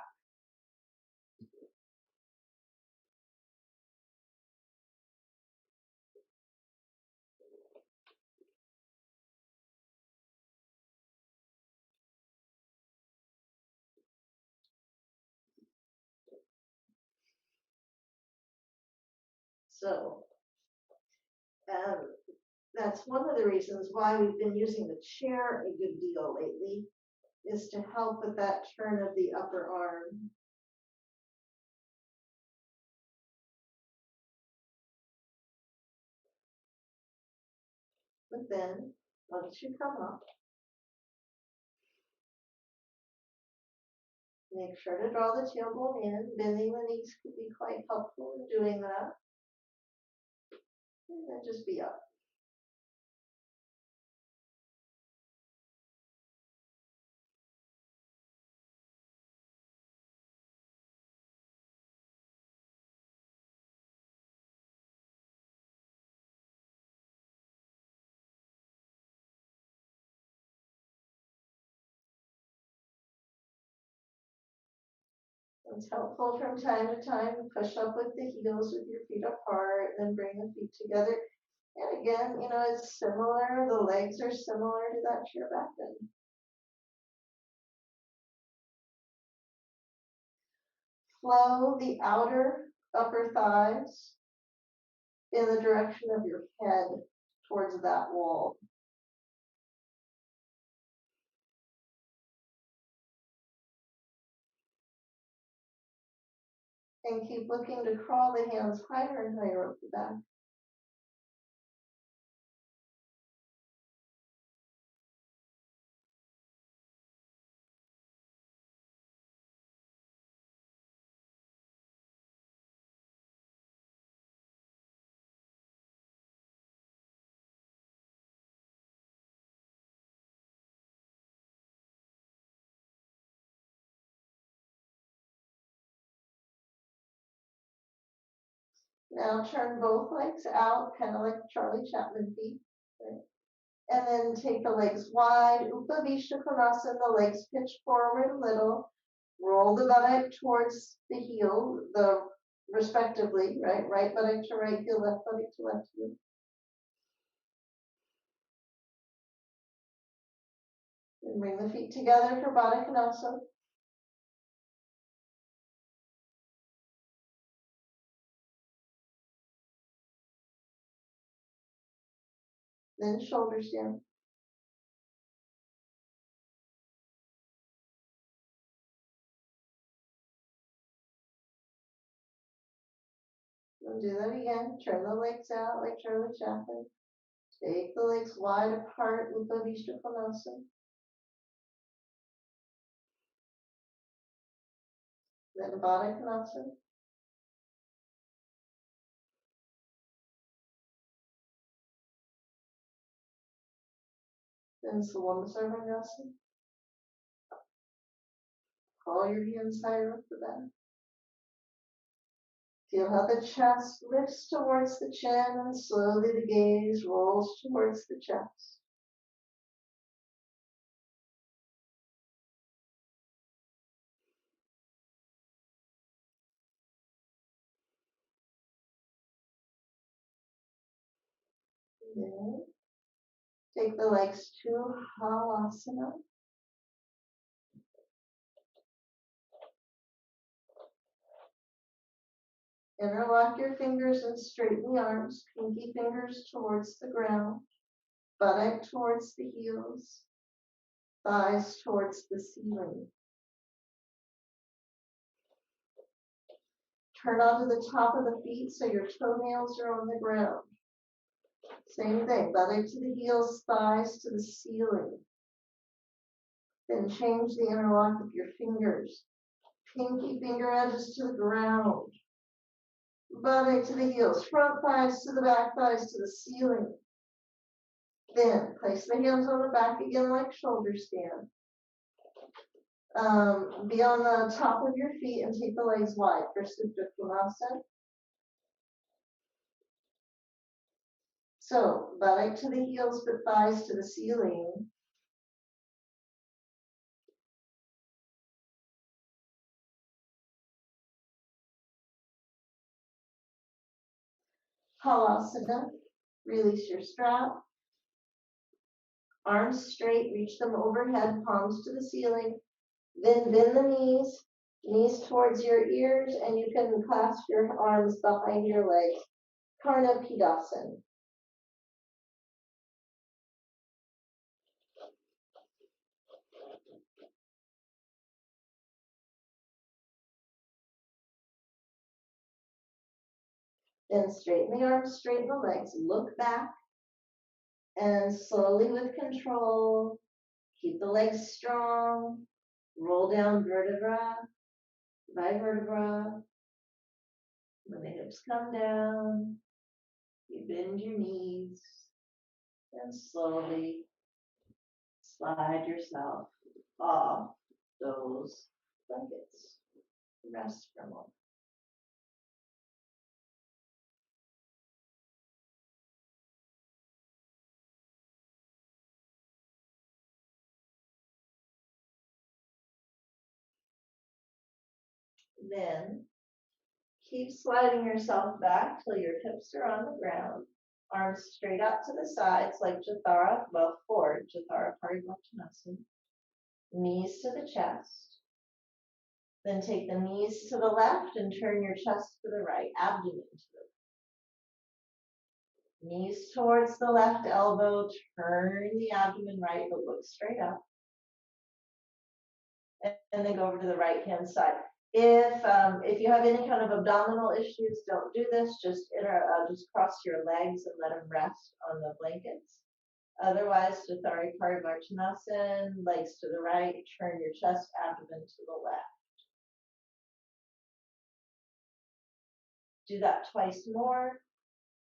Speaker 2: So that's one of the reasons why we've been using the chair a good deal lately, is to help with that turn of the upper arm. But then, once you come up, make sure to draw the tailbone in. Bending the knees could be quite helpful in doing that. And then just be up. It's helpful from time to time to push up with the heels with your feet apart, and then bring the feet together. And again, you know, it's similar. The legs are similar to that chair back bend. Flow the outer upper thighs in the direction of your head towards that wall. And keep looking to crawl the hands higher and higher up the back. Now turn both legs out, kind of like Charlie Chaplin feet. Right? And then take the legs wide, Upavishta Konasana, the legs pitch forward a little. Roll the buttock towards the heel, respectively, right? Right buttock to right heel, left buttock to left heel. And bring the feet together for Baddha Konasana. then shoulders down. We'll do that again. Turn the legs out like Charlie Chaplin. Take the legs wide apart, Upavishta Konasana. Then Baddha Konasana. Then Savanasana. Call your hands higher up the back. Feel how the chest lifts towards the chin and slowly the gaze rolls towards the chest. Then take the legs to Halasana. Interlock your fingers and straighten the arms, pinky fingers towards the ground, buttock towards the heels, thighs towards the ceiling. Turn onto the top of the feet so your toenails are on the ground. Same thing, buttock to the heels, thighs to the ceiling. Then change the interlock of your fingers. Pinky finger edges to the ground. Buttock to the heels, front thighs to the back thighs to the ceiling. Then place the hands on the back again like shoulder stand. Be on the top of your feet and take the legs wide for Supta Konasana. So, buttock to the heels, but thighs to the ceiling. Halasana, release your strap. Arms straight, reach them overhead, palms to the ceiling. Then bend the knees towards your ears, and you can clasp your arms behind your legs. Karna Pidasana. Then straighten the arms, straighten the legs, look back, and slowly with control, keep the legs strong, roll down vertebra by vertebra. When the hips come down, you bend your knees and slowly slide yourself off those blankets. Rest for a moment. Then keep sliding yourself back till your hips are on the ground. Arms straight out to the sides like Jathara, well, forward, Jathara Padmasana. Knees to the chest. Then take the knees to the left and turn your chest to the right, abdomen to the right. Knees towards the left elbow, turn the abdomen right, but look straight up. And then go over to the right hand side. If you have any kind of abdominal issues, don't do this. Just cross your legs and let them rest on the blankets. Otherwise, Jathara Padmasana, legs to the right, turn your chest, abdomen to the left. Do that twice more,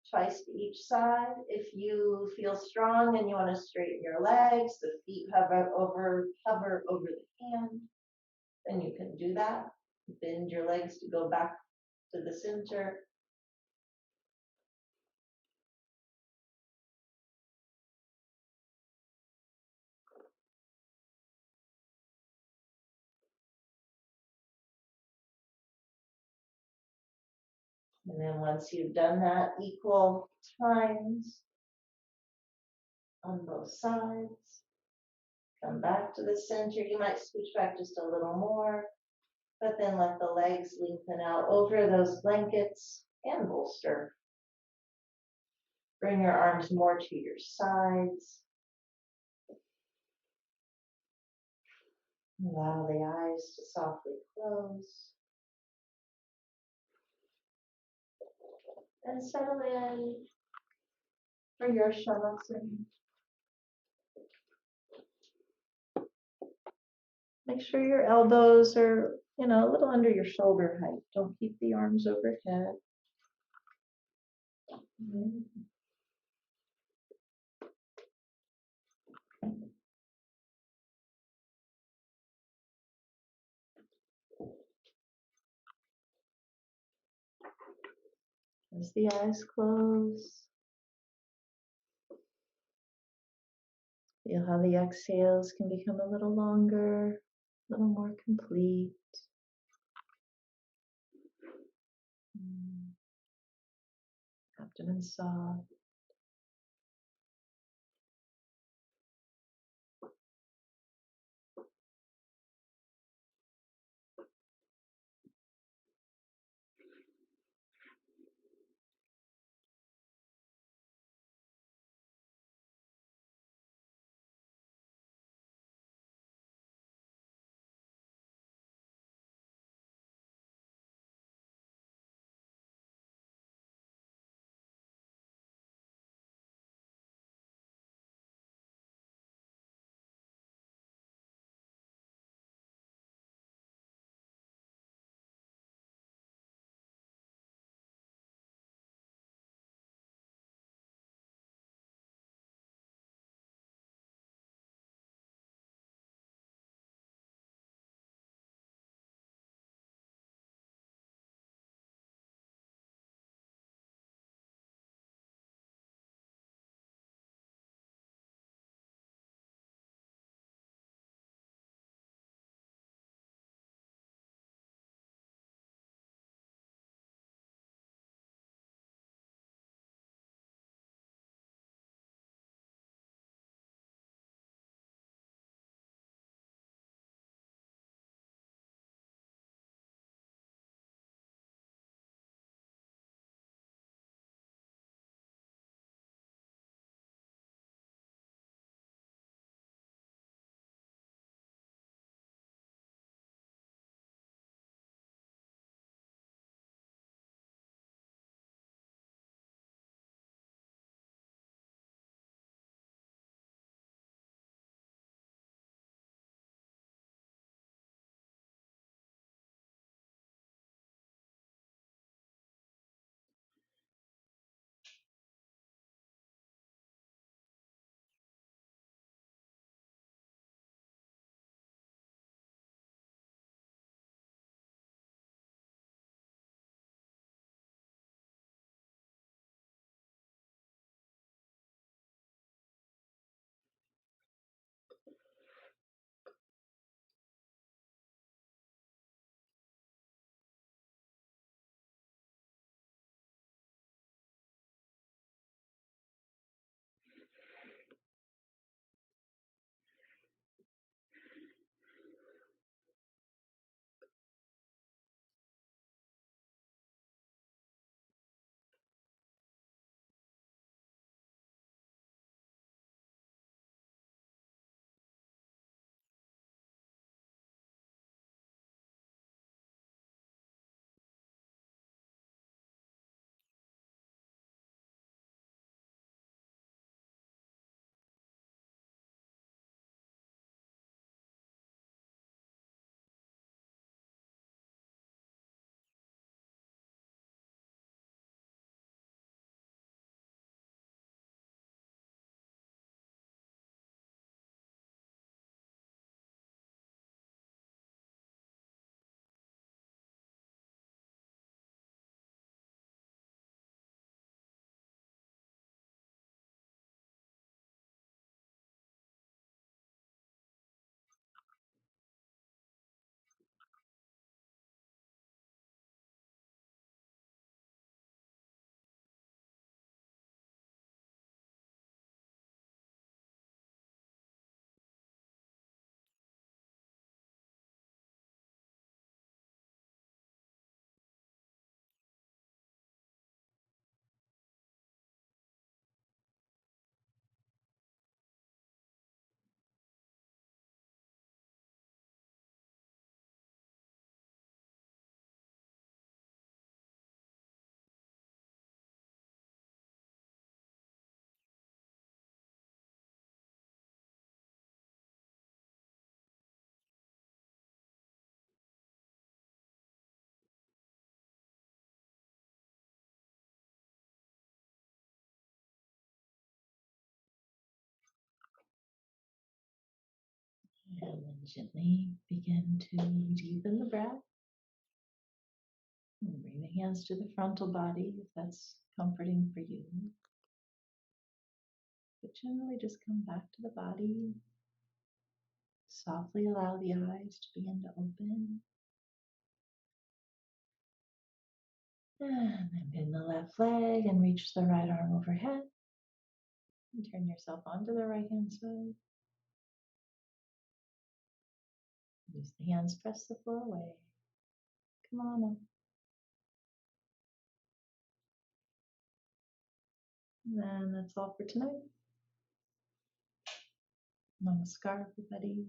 Speaker 2: twice to each side. If you feel strong and you want to straighten your legs, the feet hover over the hand, then you can do that. Bend your legs to go back to the center. And then once you've done that equal times on both sides, come back to the center. You might scooch back just a little more, but then let the legs lengthen out over those blankets and bolster. Bring your arms more to your sides. Allow the eyes to softly close. And settle in for your shavasana. Make sure your elbows are, a little under your shoulder height. Don't keep the arms overhead. As the eyes close, feel how the exhales can become a little longer, a little more complete. Abdomen soft.
Speaker 1: And then gently begin to deepen the breath. And bring the hands to the frontal body if that's comforting for you. But generally just come back to the body. Softly allow the eyes to begin to open. And then bend the left leg and reach the right arm overhead. And turn yourself onto the right hand side. Use the hands, press the floor away. Come on up. And that's all for tonight. Namaskar, everybody.